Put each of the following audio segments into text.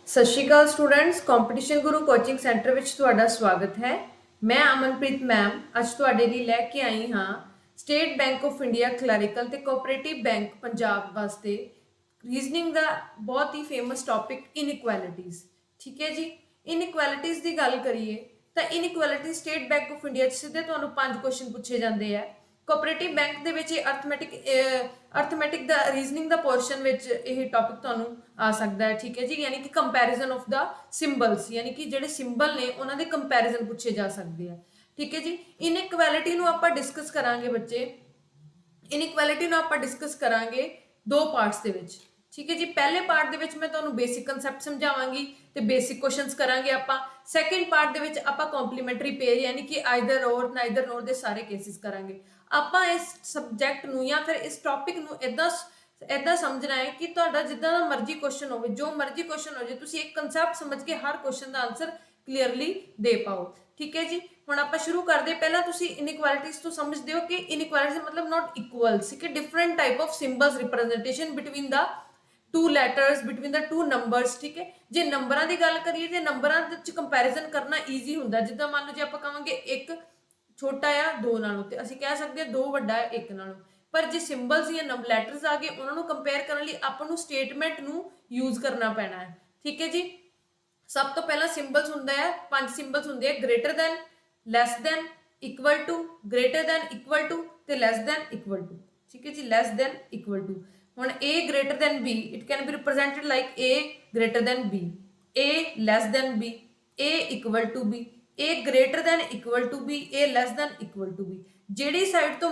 ਸਤਿ ਸ਼੍ਰੀ ਅਕਾਲ students, competition ਗੁਰੂ coaching centre ਵਿੱਚ ਤੁਹਾਡਾ ਸਵਾਗਤ ਹੈ। ਮੈਂ ਅਮਨਪ੍ਰੀਤ ਮੈਮ ਅੱਜ ਤੁਹਾਡੇ ਲਈ ਲੈ ਕੇ ਆਈ ਹਾਂ state bank of India clerical ਤੇ ਕੋਆਪਰੇਟਿਵ ਬੈਂਕ ਪੰਜਾਬ ਵਾਸਤੇ ਰੀਜ਼ਨਿੰਗ ਦਾ ਬਹੁਤ ਹੀ ਫੇਮਸ ਟੌਪਿਕ ਇਨਇਕੁਐਲਿਟੀਜ਼। ਠੀਕ ਹੈ ਜੀ, ਇਨਇਕੁਐਲਿਟੀਜ਼ ਦੀ ਗੱਲ ਕਰੀਏ ਤਾਂ ਇਨਇਕੁਐਲਿਟੀ ਸਟੇਟ ਬੈਂਕ ਆਫ ਇੰਡੀਆ 'ਚ ਸਿੱਧੇ ਤੁਹਾਨੂੰ 5 ਕੁਐਸਚਨ ਪੁੱਛੇ ਜਾਂਦੇ ਆ। ਕੋਆਪਰੇਟਿਵ ਬੈਂਕ ਦੇ ਵਿੱਚ ਅਰਥਮੈਟਿਕ ਦਾ ਰੀਜ਼ਨਿੰਗ ਦਾ ਪੋਰਸ਼ਨ ਵਿੱਚ ਇਹ ਟੌਪਿਕ ਤੁਹਾਨੂੰ ਆ ਸਕਦਾ ਹੈ। ਠੀਕ ਹੈ ਜੀ, ਯਾਨੀ ਕਿ ਕੰਪੈਰੀਜ਼ਨ ਆਫ ਦਾ ਸਿੰਬਲਸ, ਯਾਨੀ ਕਿ ਜਿਹੜੇ ਸਿੰਬਲ ਨੇ ਉਹਨਾਂ ਦੇ ਕੰਪੈਰੀਜ਼ਨ ਪੁੱਛੇ ਜਾ ਸਕਦੇ ਆ। ਠੀਕ ਹੈ ਜੀ, ਇਨਇਕੁਐਲਿਟੀ ਨੂੰ ਆਪਾਂ ਡਿਸਕਸ ਕਰਾਂਗੇ ਬੱਚੇ। ਇਨਇਕੁਐਲਿਟੀ ਨੂੰ ਆਪਾਂ ਡਿਸਕਸ ਕਰਾਂਗੇ ਦੋ ਪਾਰਟਸ ਦੇ ਵਿੱਚ। ਠੀਕ ਹੈ ਜੀ, ਪਹਿਲੇ ਪਾਰਟ ਦੇ ਵਿੱਚ ਮੈਂ ਤੁਹਾਨੂੰ ਬੇਸਿਕ ਕਨਸੈਪਟ ਸਮਝਾਵਾਂਗੀ ਤੇ ਬੇਸਿਕ ਕੁਐਸਚਨਸ ਕਰਾਂਗੇ ਆਪਾਂ। ਸੈਕੰਡ ਪਾਰਟ ਦੇ ਵਿੱਚ ਆਪਾਂ ਕੰਪਲੀਮੈਂਟਰੀ ਪੇਅਰ ਯਾਨੀ ਕਿ ਆਈਦਰ ਔਰ ਨਾਈਦਰ ਨੋਰ ਦੇ ਸਾਰੇ ਕੇਸਿਸ ਕਰਾਂਗੇ। ਆਪਾਂ ਇਸ ਸਬਜੈਕਟ ਨੂੰ ਜਾਂ ਫਿਰ ਇਸ ਟੌਪਿਕ ਨੂੰ ਇਦਾਂ ਸਮਝਣਾ ਹੈ ਕਿ ਤੁਹਾਡਾ ਜਿੱਦਾਂ ਦਾ ਮਰਜ਼ੀ ਕੁਐਸਚਨ ਹੋਵੇ, ਜੋ ਮਰਜ਼ੀ ਕੁਐਸਚਨ ਹੋ ਜਾਏ, ਤੁਸੀਂ ਇੱਕ ਕਨਸੈਪਟ ਸਮਝ ਕੇ ਹਰ ਕੁਐਸਚਨ ਦਾ ਆਨਸਰ ਕਲੀਅਰਲੀ ਦੇ ਪਾਓ। ਠੀਕ ਹੈ ਜੀ, ਹੁਣ ਆਪਾਂ ਸ਼ੁਰੂ ਕਰਦੇ। ਪਹਿਲਾਂ ਤੁਸੀਂ ਇਨਇਕੁਐਲਿਟੀਜ਼ ਤੋਂ ਸਮਝਦੇ ਹੋ ਕਿ ਇਨਇਕੁਐਲਿਟੀ ਮਤਲਬ ਨਾਟ ਇਕੁਅਲਸ, ਕਿ different type of symbols representation between the two letters, between the two numbers. ਠੀਕ ਹੈ, ਜੇ ਨੰਬਰਾਂ ਦੀ ਗੱਲ ਕਰੀਏ ਤੇ ਨੰਬਰਾਂ ਵਿੱਚ ਕੰਪੈਰੀਜ਼ਨ ਕਰਨਾ ਈਜ਼ੀ ਹੁੰਦਾ। ਜਿੱਦਾਂ ਮੰਨ ਲਓ ਜੇ ਆਪਾਂ ਕਹਾਂਗੇ 1 ਛੋਟਾ ਆ 2 ਨਾਲੋਂ, ਤੇ ਅਸੀਂ ਕਹਿ ਸਕਦੇ ਹਾਂ 2 ਵੱਡਾ ਹੈ 1 ਨਾਲੋਂ। ਪਰ ਜੇ ਸਿੰਬਲਸ ਜਾਂ ਲੈਟਰਸ ਆ ਗਏ, ਉਹਨਾਂ ਨੂੰ ਕੰਪੇਅਰ ਕਰਨ ਲਈ ਆਪਾਂ ਨੂੰ ਸਟੇਟਮੈਂਟ ਨੂੰ ਯੂਜ਼ ਕਰਨਾ ਪੈਣਾ ਹੈ। ਠੀਕ ਹੈ ਜੀ, ਸਭ ਤੋਂ ਪਹਿਲਾਂ ਸਿੰਬਲਸ ਹੁੰਦਾ ਹੈ, 5 ਸਿੰਬਲਸ ਹੁੰਦੇ ਆ: greater than, less than, equal to, greater than, equal to ਤੇ ਲੈਸ ਦੈਨ, ਇਕੁਅਲ ਟੂ। ਠੀਕ ਹੈ ਜੀ, ਲੈਸ ਦੈਨ, ਇਕੁਅਲ ਟੂ। ਹੁਣ a greater than b, it can be represented like a greater than b, a less than b, a equal to b, a greater than equal to b, a less than equal to b। ਜਿਹੜੀ side ਤੋਂ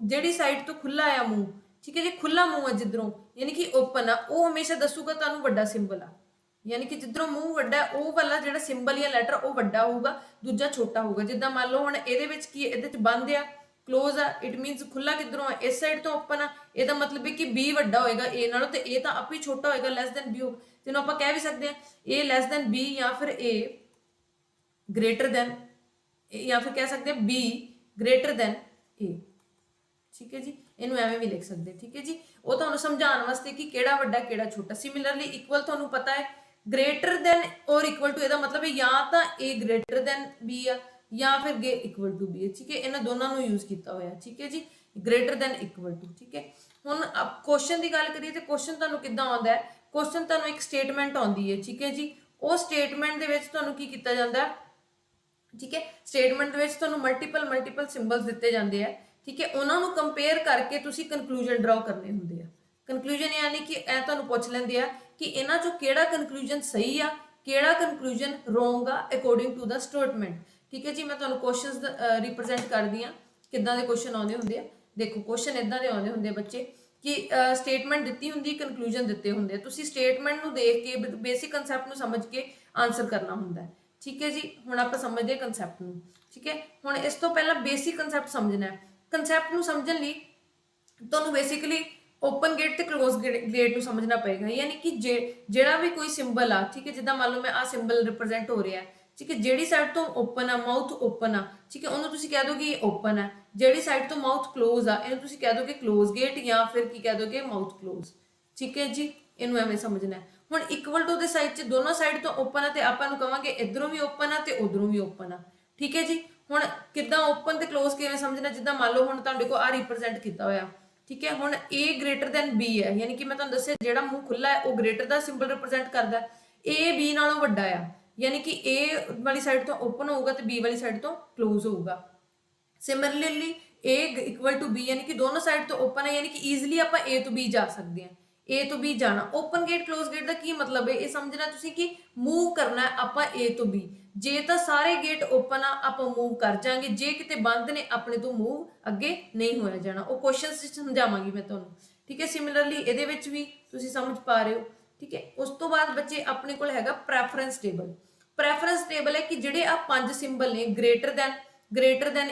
ਜਿਹੜੀ side ਤੋਂ ਖੁੱਲਾ ਆ ਮੂੰਹ, ਠੀਕ ਹੈ ਜੀ, ਖੁੱਲਾ ਮੂੰਹ ਆ ਜਿੱਧਰੋਂ, ਯਾਨੀ ਕਿ ਓਪਨ ਆ, ਉਹ ਹਮੇਸ਼ਾ ਦੱਸੂਗਾ ਤੁਹਾਨੂੰ ਵੱਡਾ ਸਿੰਬਲ ਆ। ਯਾਨੀ ਕਿ ਜਿੱਧਰੋਂ ਮੂੰਹ ਵੱਡਾ ਉਹ ਵਾਲਾ ਜਿਹੜਾ ਸਿੰਬਲ ਜਾਂ ਲੈਟਰ ਉਹ ਵੱਡਾ ਹੋਊਗਾ, ਦੂਜਾ ਛੋਟਾ ਹੋਊਗਾ। ਜਿੱਦਾਂ ਮੰਨ ਲਓ ਹੁਣ ਇਹਦੇ ਵਿੱਚ ਕੀ, ਇਹਦੇ ਚ ਬੰਦ ਆ, ਕਲੋਜ਼ ਆ, ਇਟ ਮੀਨਸ ਖੁੱਲਾ ਕਿੱਧਰੋਂ ਆ, ਇਸ ਸਾਈਡ ਤੋਂ ਓਪਨ ਆ। ਇਹਦਾ ਮਤਲਬ ਹੈ ਕਿ b ਵੱਡਾ ਹੋਏਗਾ a ਨਾਲੋਂ, ਤੇ a ਤਾਂ ਆਪੇ ਛੋਟਾ ਹੋਏਗਾ, ਲੈਸ ਦੈਨ b ਹੋਊਗਾ। ਤੈਨੂੰ ਆਪਾਂ ਕਹਿ ਵੀ ਸਕਦੇ ਹਾਂ a ਲੈਸ ਦੈਨ b, ਜਾਂ ਫਿਰ a ਗ੍ਰੇਟਰ ਦੈਨ, ਜਾਂ ਫਿਰ ਕਹਿ ਸਕਦੇ ਹਾਂ b ਗ੍ਰੇਟਰ ਦੈਨ a। ਠੀਕ ਹੈ ਜੀ, ਇਹਨੂੰ ਐਵੇਂ ਵੀ ਲਿਖ ਸਕਦੇ। ਠੀਕ ਹੈ ਜੀ, ਉਹ ਤੁਹਾਨੂੰ ਸਮਝਾਉਣ ਵਾਸਤੇ ਕਿ ਕਿਹੜਾ ਵੱਡਾ ਕਿਹੜਾ ਛੋਟਾ। ਸਿਮਿਲਰਲੀ ਇਕੁਅਲ ਤੁਹਾਨੂੰ ਪਤਾ ਹੈ, greater then or equal to, ਇਹਦਾ ਮਤਲਬ ਹੈ ਜਾਂ ਤਾਂ a ਗ੍ਰੇਟਰ ਦੈਨ b ਆ ਜਾਂ ਫਿਰ ਗੇ ਇਕੁਅਲ ਟੂ b ਹੈ। ਠੀਕ ਹੈ, ਇਹਨਾਂ ਦੋਨਾਂ ਨੂੰ ਯੂਜ਼ ਕੀਤਾ ਹੋਇਆ। ਠੀਕ ਹੈ ਜੀ, ਗ੍ਰੇਟਰ ਦੈਨ, ਇਕੁਅਲ ਟੂ। ਠੀਕ ਹੈ, ਹੁਣ ਕੁਐਸਚਨ ਦੀ ਗੱਲ ਕਰੀਏ ਤੇ ਕੁਐਸਚਨ ਤੁਹਾਨੂੰ ਕਿੱਦਾਂ ਆਉਂਦਾ ਹੈ। ਕੁਐਸਚਨ ਤੁਹਾਨੂੰ ਇੱਕ ਸਟੇਟਮੈਂਟ ਆਉਂਦੀ ਹੈ। ਠੀਕ ਹੈ ਜੀ, ਉਹ ਸਟੇਟਮੈਂਟ ਦੇ ਵਿੱਚ ਤੁਹਾਨੂੰ ਕੀ ਕੀਤਾ ਜਾਂਦਾ ਹੈ। ਠੀਕ ਹੈ, ਸਟੇਟਮੈਂਟ ਦੇ ਵਿੱਚ ਤੁਹਾਨੂੰ ਮਲਟੀਪਲ ਸਿੰਬਲਸ ਦਿੱਤੇ ਜਾਂਦੇ ਆ। ਠੀਕ ਹੈ, ਉਹਨਾਂ ਨੂੰ ਕੰਪੇਅਰ ਕਰਕੇ ਤੁਸੀਂ ਕਨਕਲੂਜਨ ਡਰਾਅ ਕਰਨੇ ਹੁੰਦੇ ਆ। ਕਨਕਲੂਜਨ ਯਾਨੀ ਕਿ ਇਹ ਤੁਹਾਨੂੰ ਪੁੱਛ ਲੈਂਦੇ ਆ ਕਿ ਇਹਨਾਂ ਚੋਂ ਕਿਹੜਾ ਕਨਕਲੂਜਨ ਸਹੀ ਆ, ਕਿਹੜਾ ਕਨਕਲੂਜਨ ਰੋਂਗ ਆ ਅਕੋਰਡਿੰਗ ਟੂ ਦਾ ਸਟੇਟਮੈਂਟ। ਠੀਕ ਹੈ ਜੀ, ਮੈਂ ਤੁਹਾਨੂੰ ਕੁਐਸਚਨਸ ਰਿਪਰੈਜ਼ੈਂਟ ਕਰਦੀ ਆ ਕਿੱਦਾਂ ਦੇ ਕੁਐਸਚਨ ਆਉਂਦੇ ਹੁੰਦੇ ਆ। ਦੇਖੋ, ਕੁਐਸਚਨ ਇਦਾਂ ਦੇ ਆਉਂਦੇ ਹੁੰਦੇ ਆ ਬੱਚੇ ਕਿ ਸਟੇਟਮੈਂਟ ਦਿੱਤੀ ਹੁੰਦੀ, ਕਨਕਲੂਜਨ ਦਿੱਤੇ ਹੁੰਦੇ ਆ। ਤੁਸੀਂ ਸਟੇਟਮੈਂਟ ਨੂੰ ਦੇਖ ਕੇ ਬੇਸਿਕ ਕਨਸੈਪਟ ਨੂੰ ਸਮਝ ਕੇ ਆਨਸਰ ਕਰਨਾ ਹੁੰਦਾ ਹੈ। ਠੀਕ ਹੈ ਜੀ, ਹੁਣ ਆਪਾਂ ਸਮਝਦੇ ਕਨਸੈਪਟ ਨੂੰ। ਠੀਕ ਹੈ, ਹੁਣ ਇਸ ਤੋਂ ਪਹਿਲਾਂ ਬੇਸਿਕ ਕਨਸੈਪਟ ਸਮਝਣਾ ਹੈ। ਕਨਸੈਪਟ ਨੂੰ ਸਮਝਣ ਲਈ ਤੁਹਾਨੂੰ ਬੇਸਿਕਲੀ ਓਪਨ ਗੇਟ ਤੇ ਕਲੋਜ਼ ਗੇਟ ਨੂੰ ਸਮਝਣਾ ਪਏਗਾ। ਯਾਨੀ ਕਿ ਜਿਹੜਾ ਵੀ ਕੋਈ ਸਿੰਬਲ ਆ, ਠੀਕ ਹੈ, ਜਿੱਦਾਂ ਮੰਨ ਲਓ ਮੈਂ ਆ ਸਿੰਬਲ ਰਿਪਰੈਜ਼ੈਂਟ ਹੋ ਰਿਹਾ, ਠੀਕ ਹੈ, ਜਿਹੜੀ ਸਾਈਡ ਤੋਂ ਓਪਨ ਆ, ਮਾਊਥ ਓਪਨ ਆ, ਠੀਕ ਹੈ, ਉਹਨੂੰ ਤੁਸੀਂ ਕਹਿ ਦੋਗੇ ਇਹ ਓਪਨ ਹੈ। ਜਿਹੜੀ ਸਾਈਡ ਤੋਂ ਮਾਊਥ ਕਲੋਜ਼ ਆ, ਇਹਨੂੰ ਤੁਸੀਂ ਕਹਿ ਦੋਗੇ ਕਲੋਜ਼ ਗੇਟ, ਜਾਂ ਫਿਰ ਕੀ ਕਹਿ ਦੋਗੇ ਮਾਊਥ ਕਲੋਜ਼। ਠੀਕ ਹੈ ਜੀ, ਇਹਨੂੰ ਐਵੇਂ ਸਮਝਣਾ ਹੈ। ਹੁਣ ਇਕੁਅਲ ਟੂ ਦੇ ਸਾਈਡ 'ਚ ਦੋਨੋਂ ਸਾਈਡ ਤੋਂ ਓਪਨ ਆ, ਤੇ ਆਪਾਂ ਨੂੰ ਕਵਾਂਗੇ ਇਧਰੋਂ ਵੀ ਓਪਨ ਆ ਤੇ ਉਧਰੋਂ ਵੀ ਓਪਨ ਆ। ਠੀਕ ਹੈ ਜੀ, ਹੁਣ ਕਿੱਦਾਂ ਓਪਨ ਤੇ ਕਲੋਜ਼ ਕਿਵੇਂ ਸਮਝਣਾ, ਜਿੱਦਾਂ ਮੰਨ ਲਓ ਹੁਣ ਤੁਹਾਡੇ ਕੋਲ ਆ ਰਿਪਰੈਜ਼ੈਂਟ ਕੀਤਾ ਹੋਇਆ। ਠੀਕ ਹੈ, ਹੁਣ a ਗ੍ਰੇਟਰ ਦੈਨ b ਹੈ, ਯਾਨੀ ਕਿ ਮੈਂ ਤੁਹਾਨੂੰ ਦੱਸਿਆ ਜਿਹੜਾ ਮੂੰਹ ਖੁੱਲਾ ਹੈ ਉਹ ਗ੍ਰੇਟਰ ਦਾ ਸਿੰਬਲ ਰਿਪਰੈਜ਼ੈਂਟ ਕਰਦਾ। a b ਨਾਲੋਂ ਵੱਡਾ ਆ, ਯਾਨੀ ਕਿ a ਵਾਲੀ ਸਾਈਡ ਤੋਂ ਓਪਨ ਹੋਊਗਾ ਤੇ b ਵਾਲੀ ਸਾਈਡ ਤੋਂ ਕਲੋਜ਼ ਹੋਊਗਾ। Similarly a equal to b, ਯਾਨੀ ਕਿ ਦੋਨੋਂ ਸਾਈਡ ਤੋਂ ਓਪਨ ਹੈ, ਯਾਨੀ ਕਿ ਈਜ਼ੀਲੀ ਆਪਾਂ a ਤੋਂ b ਜਾ ਸਕਦੇ ਹਾਂ। a ਤੋਂ b ਜਾਣਾ। ਓਪਨ ਗੇਟ ਕਲੋਜ਼ ਗੇਟ ਦਾ ਕੀ ਮਤਲਬ ਹੈ, ਇਹ ਸਮਝਣਾ ਤੁਸੀਂ ਕਿ ਮੂਵ ਕਰਨਾ ਆਪਾਂ a ਤੋਂ b। ਜੇ ਤਾਂ ਸਾਰੇ ਗੇਟ ਓਪਨ ਆ ਆਪਾਂ ਮੂਵ ਕਰ ਜਾਾਂਗੇ, ਜੇ ਕਿਤੇ ਬੰਦ ਨੇ ਆਪਣੇ ਤੋਂ ਮੂਵ ਅੱਗੇ ਨਹੀਂ ਹੋਇਆ ਜਾਣਾ। ਉਹ ਕੁਐਸਚਨਸ ਵਿੱਚ ਸਮਝਾਵਾਂਗੀ ਮੈਂ ਤੁਹਾਨੂੰ। ਠੀਕ ਹੈ, ਸਿਮਿਲਰਲੀ ਇਹਦੇ ਵਿੱਚ ਵੀ ਤੁਸੀਂ ਸਮਝ ਪਾ ਰਹੇ ਹੋ। ਠੀਕ ਹੈ, ਉਸ ਤੋਂ ਬਾਅਦ ਬੱਚੇ ਆਪਣੇ ਕੋਲ ਹੈਗਾ ਪ੍ਰੈਫਰੈਂਸ ਟੇਬਲ। ਪ੍ਰੈਫਰੈਂਸ ਟੇਬਲ ਹੈ ਕਿ ਜਿਹੜੇ ਆ 5 ਸਿੰਬਲ ਨੇ, greater than,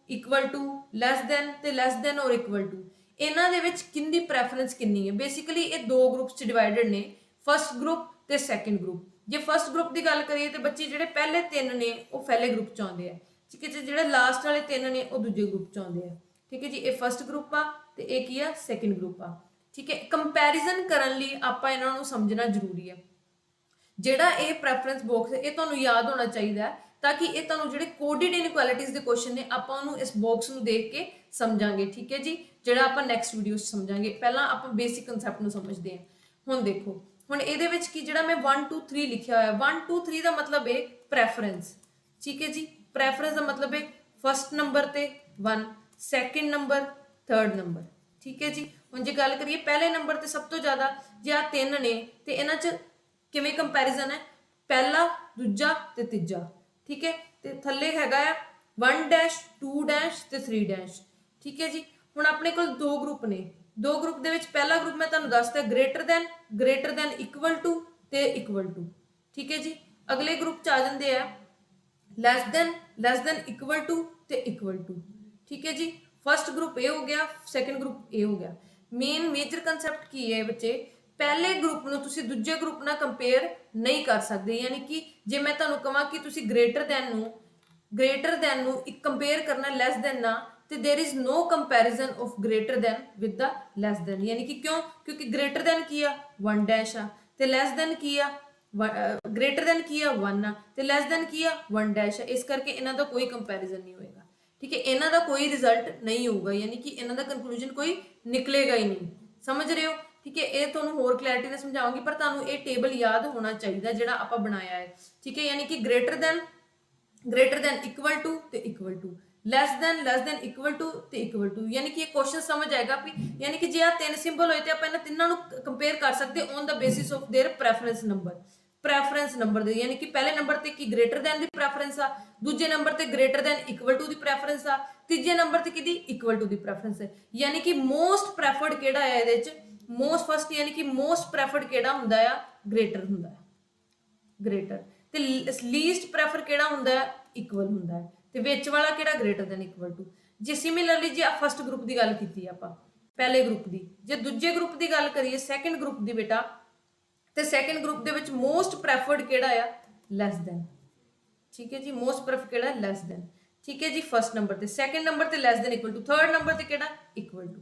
equal to, less than ਤੇ less than or equal to, ਇਹਨਾਂ ਦੇ ਵਿੱਚ ਕਿੰਨੀ ਪ੍ਰੈਫਰੈਂਸ ਕਿੰਨੀ ਹੈ। ਬੇਸਿਕਲੀ ਇਹ ਦੋ ਗਰੁੱਪਸ 'ਚ ਡਿਵਾਈਡਡ ਨੇ, ਫਸਟ ਗਰੁੱਪ ਤੇ ਸੈਕੰਡ ਗਰੁੱਪ। ਜੇ ਫਸਟ ਗਰੁੱਪ ਦੀ ਗੱਲ ਕਰੀਏ ਤੇ ਬੱਚੇ ਜਿਹੜੇ ਪਹਿਲੇ 3 ਨੇ ਉਹ ਪਹਿਲੇ ਗਰੁੱਪ 'ਚ ਆਉਂਦੇ ਆ। ਠੀਕ ਹੈ ਜੀ, ਜਿਹੜੇ ਲਾਸਟ ਵਾਲੇ 3 ਨੇ ਉਹ ਦੂਜੇ ਗਰੁੱਪ 'ਚ ਆਉਂਦੇ ਆ। ਠੀਕ ਹੈ ਜੀ, ਇਹ ਫਸਟ ਗਰੁੱਪ ਆ ਤੇ ਇਹ ਕੀ ਆ, ਸੈਕੰਡ ਗਰੁੱਪ ਆ। ठीक है। कंपैरिजन करन लई आपां इन्हां नूं समझना जरूरी है। ਜਿਹੜਾ ਇਹ ਪ੍ਰੈਫਰੈਂਸ ਬਾਕਸ ਹੈ ਇਹ ਤੁਹਾਨੂੰ ਯਾਦ ਹੋਣਾ ਚਾਹੀਦਾ ਹੈ ਤਾਂ ਕਿ ਇਹ ਤੁਹਾਨੂੰ ਜਿਹੜੇ ਕੋਡਿਡ ਇਨਇਕੁਐਲਿਟੀਜ਼ ਦੇ ਕੁਐਸਚਨ ਨੇ ਆਪਾਂ ਉਹਨੂੰ ਇਸ ਬਾਕਸ ਨੂੰ ਦੇਖ ਕੇ ਸਮਝਾਂਗੇ। ਠੀਕ ਹੈ ਜੀ, ਜਿਹੜਾ ਆਪਾਂ ਨੈਕਸਟ ਵੀਡੀਓ 'ਚ ਸਮਝਾਂਗੇ। ਪਹਿਲਾਂ ਆਪਾਂ ਬੇਸਿਕ ਕਨਸੈਪਟ ਨੂੰ ਸਮਝਦੇ ਹਾਂ। ਹੁਣ ਦੇਖੋ, ਹੁਣ ਇਹਦੇ ਵਿੱਚ ਕੀ ਜਿਹੜਾ ਮੈਂ 1 2 3 ਲਿਖਿਆ ਹੋਇਆ 1 2 3 ਦਾ ਮਤਲਬ ਹੈ ਪ੍ਰੈਫਰੈਂਸ। ਠੀਕ ਹੈ ਜੀ, ਪ੍ਰੈਫਰੈਂਸ ਦਾ ਮਤਲਬ ਹੈ ਫਸਟ ਨੰਬਰ ਤੇ 1, ਸੈਕਿੰਡ ਨੰਬਰ, ਥਰਡ ਨੰਬਰ। ਠੀਕ ਹੈ ਜੀ, ਹੁਣ ਜੇ ਗੱਲ ਕਰੀਏ ਪਹਿਲੇ ਨੰਬਰ ਤੇ ਸਭ ਤੋਂ ਜ਼ਿਆਦਾ ਜੇ ਆ ਤਿੰਨ ਨੇ ਤੇ ਇਹਨਾਂ 'ਚ ਕਿਵੇਂ ਕੰਪੈਰੀਜ਼ਨ ਹੈ, ਪਹਿਲਾ, ਦੂਜਾ ਤੇ ਤੀਜਾ। ਠੀਕ ਹੈ, ਤੇ ਥੱਲੇ ਹੈਗਾ ਆ 1 ਡੈਸ਼ 2 ਡੈਸ਼ ਤੇ 3 ਡੈਸ਼। ਠੀਕ ਹੈ ਜੀ, ਹੁਣ ਆਪਣੇ ਕੋਲ ਦੋ ਗਰੁੱਪ ਨੇ। ਦੋ ਗਰੁੱਪ ਦੇ ਵਿੱਚ ਪਹਿਲਾ ਗਰੁੱਪ ਮੈਂ ਤੁਹਾਨੂੰ ਦੱਸਦਾ ਗ੍ਰੇਟਰ ਦੈਨ ਇਕੁਅਲ ਟੂ ਤੇ ਇਕੁਅਲ ਟੂ। ਠੀਕ ਹੈ ਜੀ, ਅਗਲੇ ਗਰੁੱਪ ਚ ਆ ਜਾਂਦੇ ਆ ਲੈਸ ਦੈਨ ਇਕੁਅਲ ਟੂ ਤੇ ਇਕੁਅਲ ਟੂ। ਠੀਕ ਹੈ ਜੀ, ਫਸਟ ਗਰੁੱਪ ਇਹ ਹੋ ਗਿਆ, ਸੈਕੰਡ ਗਰੁੱਪ ਇਹ ਹੋ ਗਿਆ। ਮੇਜਰ ਕੰਸੈਪਟ ਕੀ ਹੈ ਬੱਚੇ, ਪਹਿਲੇ ਗਰੁੱਪ ਨੂੰ ਤੁਸੀਂ ਦੂਜੇ ਗਰੁੱਪ ਨਾਲ ਕੰਪੇਅਰ ਨਹੀਂ ਕਰ ਸਕਦੇ। ਯਾਨੀ ਕਿ ਜੇ ਮੈਂ ਤੁਹਾਨੂੰ ਕਹਾਂ ਕਿ ਤੁਸੀਂ ਗ੍ਰੇਟਰ ਦੈਨ ਨੂੰ ਇੱਕ ਕੰਪੇਅਰ ਕਰਨਾ ਲੈਸ ਦੈਨ ਨਾਲ, ਤੇ there is no comparison of greater than with the less than. यानी कि क्यों, क्योंकि ग्रेटर दैन की आ 1 डैश आ ते ਲੈਸ ਦੈਨ की आ ग्रेटर दैन की आ 1 आ ते ਲੈਸ ਦੈਨ की आ 1 डैश आ। इस करके इन्हां दा कोई कंपैरिजन नहीं होएगा। ठीक है, इन्हां दा कोई रिजल्ट नहीं होगा, यानी कि इन्हां दा कंक्लूजन कोई निकलेगा ही नहीं। समझ रहे हो? ठीक है, ये तुहानूं होर क्लैरिटी नाल समझाऊंगी, पर तुहानूं ये टेबल याद होना चाहिए जिहड़ा आपां बनाया है। ठीक है, यानी कि ग्रेटर दैन इक्वल टू ते equal to, less than equal to ਤੇ ਇਕੁਅਲ ਟੂ। ਯਾਨੀ ਕਿ ਇਹ ਕੁਐਸਚਨ ਸਮਝ ਆਏਗਾ ਵੀ ਯਾਨੀ ਕਿ ਜੇ ਆ ਤਿੰਨ ਸਿੰਬਲ ਹੋਏ ਤੇ ਆਪਾਂ ਇਹਨਾਂ ਤਿੰਨਾਂ ਨੂੰ ਕੰਪੇਅਰ ਕਰ ਸਕਦੇ on the basis of there preference number ਦੇ। ਯਾਨੀ ਕਿ ਪਹਿਲੇ ਨੰਬਰ ਤੇ ਕੀ ਗ੍ਰੇਟਰ ਦੈਨ ਦੀ ਪ੍ਰੈਫਰੈਂਸ ਆ, ਦੂਜੇ ਨੰਬਰ ਤੇ greater than equal to the preference ਆ, ਤੀਜੇ ਨੰਬਰ ਤੇ ਕਿਹਦੀ ਇਕੁਅਲ ਟੂ ਦੀ ਪ੍ਰੈਫਰੈਂਸ ਹੈ। ਯਾਨੀ ਕਿ ਮੋਸਟ ਪ੍ਰੈਫਰਡ ਕਿਹੜਾ ਹੈ ਇਹਦੇ ਵਿੱਚ, ਮੋਸਟ ਫਸਟ ਯਾਨੀ ਕਿ ਮੋਸਟ ਪ੍ਰੈਫਰਡ ਕਿਹੜਾ ਹੁੰਦਾ ਆ, ਗ੍ਰੇਟਰ ਹੁੰਦਾ ਹੈ, ਗ੍ਰੇਟਰ। ਤੇ ਲੀਸਟ ਪ੍ਰੈਫਰ ਕਿਹੜਾ ਹੁੰਦਾ ਹੈ, ਇਕੁਅਲ ਹੁੰਦਾ ਹੈ। ਤੇ ਵਿੱਚ ਵਾਲਾ ਕਿਹੜਾ ਗ੍ਰੇਟਰ ਦੈਨ ਇਕੁਅਲ ਟੂ। ਜੇ ਸਿਮਿਲਰਲੀ ਜੇ ਫਸਟ ਗਰੁੱਪ ਦੀ ਗੱਲ ਕੀਤੀ ਆਪਾਂ ਪਹਿਲੇ ਗਰੁੱਪ ਦੀ, ਜੇ ਦੂਜੇ ਗਰੁੱਪ ਦੀ ਗੱਲ ਕਰੀਏ ਸੈਕੰਡ ਗਰੁੱਪ ਦੀ ਬੇਟਾ, ਤੇ ਸੈਕੰਡ ਗਰੁੱਪ ਦੇ ਵਿੱਚ ਮੋਸਟ ਪ੍ਰੈਫਰਡ ਕਿਹੜਾ ਆ, ਲੈਸ ਦੈਨ। ਠੀਕ ਹੈ ਜੀ, ਮੋਸਟ ਪ੍ਰੈਫਰ ਕਿਹੜਾ, ਲੈਸ ਦੈਨ। ਠੀਕ ਹੈ ਜੀ, ਫਸਟ ਨੰਬਰ ਤੇ, ਸੈਕੰਡ ਨੰਬਰ ਤੇ less than equal to, third number ਤੇ ਕਿਹੜਾ, ਇਕੁਅਲ ਟੂ।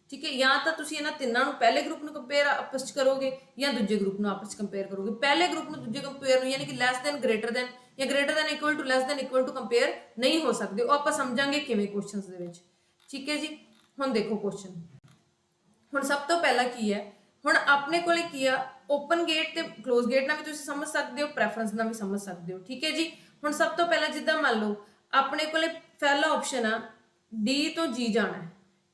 ਠੀਕ ਹੈ, ਜਾਂ ਤਾਂ ਤੁਸੀਂ ਇਹਨਾਂ ਤਿੰਨਾਂ ਨੂੰ ਪਹਿਲੇ ਗਰੁੱਪ ਨੂੰ ਕੰਪੇਅਰ ਆਪਸ ਚ ਕਰੋਗੇ ਜਾਂ ਦੂਜੇ ਗਰੁੱਪ ਨੂੰ ਆਪਸ ਚ ਕੰਪੇਅਰ ਕਰੋਗੇ। ਪਹਿਲੇ ਗਰੁੱਪ ਨੂੰ ਦੂਜੇ ਕੰਪੇਅਰ ਨੂੰ ਯਾਨੀ ਕਿ ਲੈਸ ਦੈਨ ਗ੍ਰੇਟਰ ਦੈਨ ਜਾਂ greater than equal to less than equal to compare ਨਹੀਂ ਹੋ ਸਕਦੇ। ਉਹ ਆਪਾਂ ਸਮਝਾਂਗੇ ਕਿਵੇਂ ਕੁਐਸਚਨਸ ਦੇ ਵਿੱਚ। ਠੀਕ ਹੈ ਜੀ, ਹੁਣ ਦੇਖੋ ਕੁਐਸਚਨ। ਹੁਣ ਸਭ ਤੋਂ ਪਹਿਲਾਂ ਕੀ ਹੈ, ਹੁਣ ਆਪਣੇ ਕੋਲੇ ਕੀ ਆ, ਓਪਨ ਗੇਟ ਤੇ ਕਲੋਜ਼ ਗੇਟ ਨਾਲ ਵੀ ਤੁਸੀਂ ਸਮਝ ਸਕਦੇ ਹੋ, ਪ੍ਰੈਫਰੈਂਸ ਨਾਲ ਵੀ ਸਮਝ ਸਕਦੇ ਹੋ। ਠੀਕ ਹੈ ਜੀ, ਹੁਣ ਸਭ ਤੋਂ ਪਹਿਲਾਂ ਜਿੱਦਾਂ ਮੰਨ ਲਓ ਆਪਣੇ ਕੋਲੇ ਪਹਿਲਾ ਆਪਸ਼ਨ ਆ ਡੀ ਤੋਂ ਜੀ ਜਾਣਾ ਹੈ।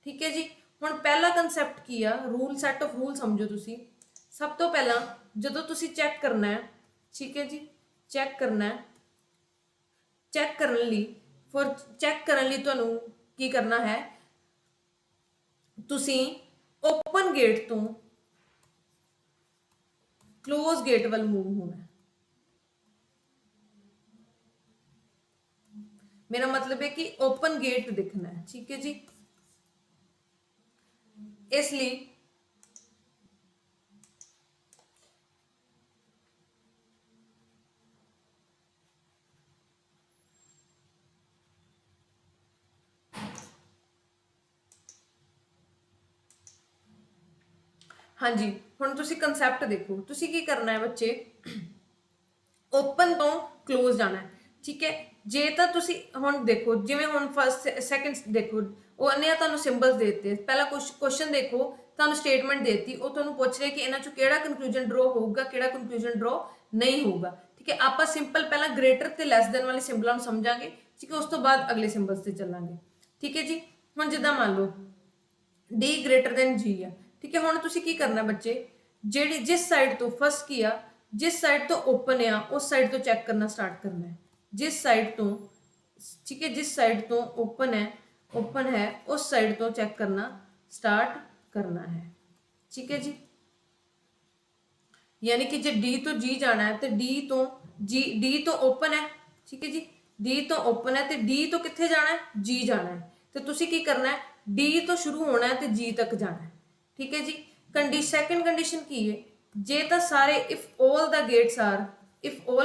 ਠੀਕ ਹੈ ਜੀ, ਹੁਣ ਪਹਿਲਾ ਕਨਸੈਪਟ ਕੀ ਆ, ਰੂਲ ਸੈਟ ਆਫ ਰੂਲ ਸਮਝੋ ਤੁਸੀਂ। ਸਭ ਤੋਂ ਪਹਿਲਾਂ ਜਦੋਂ ਤੁਸੀਂ ਚੈੱਕ ਕਰਨਾ ਹੈ, ਠੀਕ ਹੈ ਜੀ, ਚੈੱਕ ਕਰਨ ਲਈ ਤੁਹਾਨੂੰ ਕੀ ਕਰਨਾ ਹੈ, ਤੁਸੀਂ ਓਪਨ ਗੇਟ ਤੋਂ ਕਲੋਜ਼ ਗੇਟ ਵੱਲ ਮੂਵ ਹੋਣਾ। मेरा मतलब है कि ओपन गेट दिखना है। ठीक है जी, इसलिए हाँ जी, हुण तुसी कंसैप्ट देखो, तुसी की करना है बच्चे, ओपन तो क्लोज जाना है। ठीक है, जे तो तुसी हुण देखो जिवें हुण फस्ट सैकेंड देखो ਉਹਨੇ ਤੁਹਾਨੂੰ ਸਿੰਬਲਸ ਦੇ ਦਿੱਤੇ। ਪਹਿਲਾ ਕੁਐਸਚਨ ਦੇਖੋ, ਤੁਹਾਨੂੰ ਸਟੇਟਮੈਂਟ ਦੇਤੀ, ਉਹ ਤੁਹਾਨੂੰ ਪੁੱਛ ਰਿਹਾ ਕਿ ਇਹਨਾਂ ਚੋਂ ਕਿਹੜਾ ਕਨਕਲੂਜਨ ਡਰਾ ਹੋਊਗਾ, ਕਿਹੜਾ ਕਨਕਲੂਜਨ ਡਰਾ ਨਹੀਂ ਹੋਊਗਾ। ਠੀਕ ਹੈ, ਆਪਾਂ ਸਿੰਪਲ ਪਹਿਲਾਂ ਗ੍ਰੇਟਰ ਤੇ ਲੈਸ ਦੈਨ ਵਾਲੇ ਸਿੰਬਲਾਂ ਨੂੰ ਸਮਝਾਂਗੇ। ਠੀਕ ਹੈ, ਉਸ ਤੋਂ ਬਾਅਦ ਅਗਲੇ ਸਿੰਬਲਸ ਤੇ ਚੱਲਾਂਗੇ। ਠੀਕ ਹੈ ਜੀ, ਹੁਣ ਜਿੱਦਾਂ ਮੰਨ ਲਓ ਡੀ ਗ੍ਰੇਟਰ ਦੈਨ ਜੀ ਆ। ਠੀਕ ਹੈ, ਹੁਣ ਤੁਸੀਂ ਕੀ ਕਰਨਾ ਬੱਚੇ, ਜਿਹੜੀ ਜਿਸ ਸਾਈਡ ਤੋਂ ਫਸਟ ਕੀ ਆ, ਜਿਸ ਸਾਈਡ ਤੋਂ ਓਪਨ ਆ ਉਸ ਸਾਈਡ ਤੋਂ ਚੈੱਕ ਕਰਨਾ ਸਟਾਰਟ ਕਰਨਾ ਹੈ। जिस साइड तो, ठीक है, जिस साइड तो ओपन है उस साइड तो चेक करना स्टार्ट करना है। ठीक है जी, यानी कि जो डी तो जी जाना है तो डी तो ओपन है। ठीक है जी, डी तो ओपन है तो डी तो कित्थे जाना है, जी जाना है। तो तुसी की करना है, डी तो शुरू होना है तो जी तक जाना है। ठीक है जी, सैकेंड कंडीशन की है, जे तो सारे if all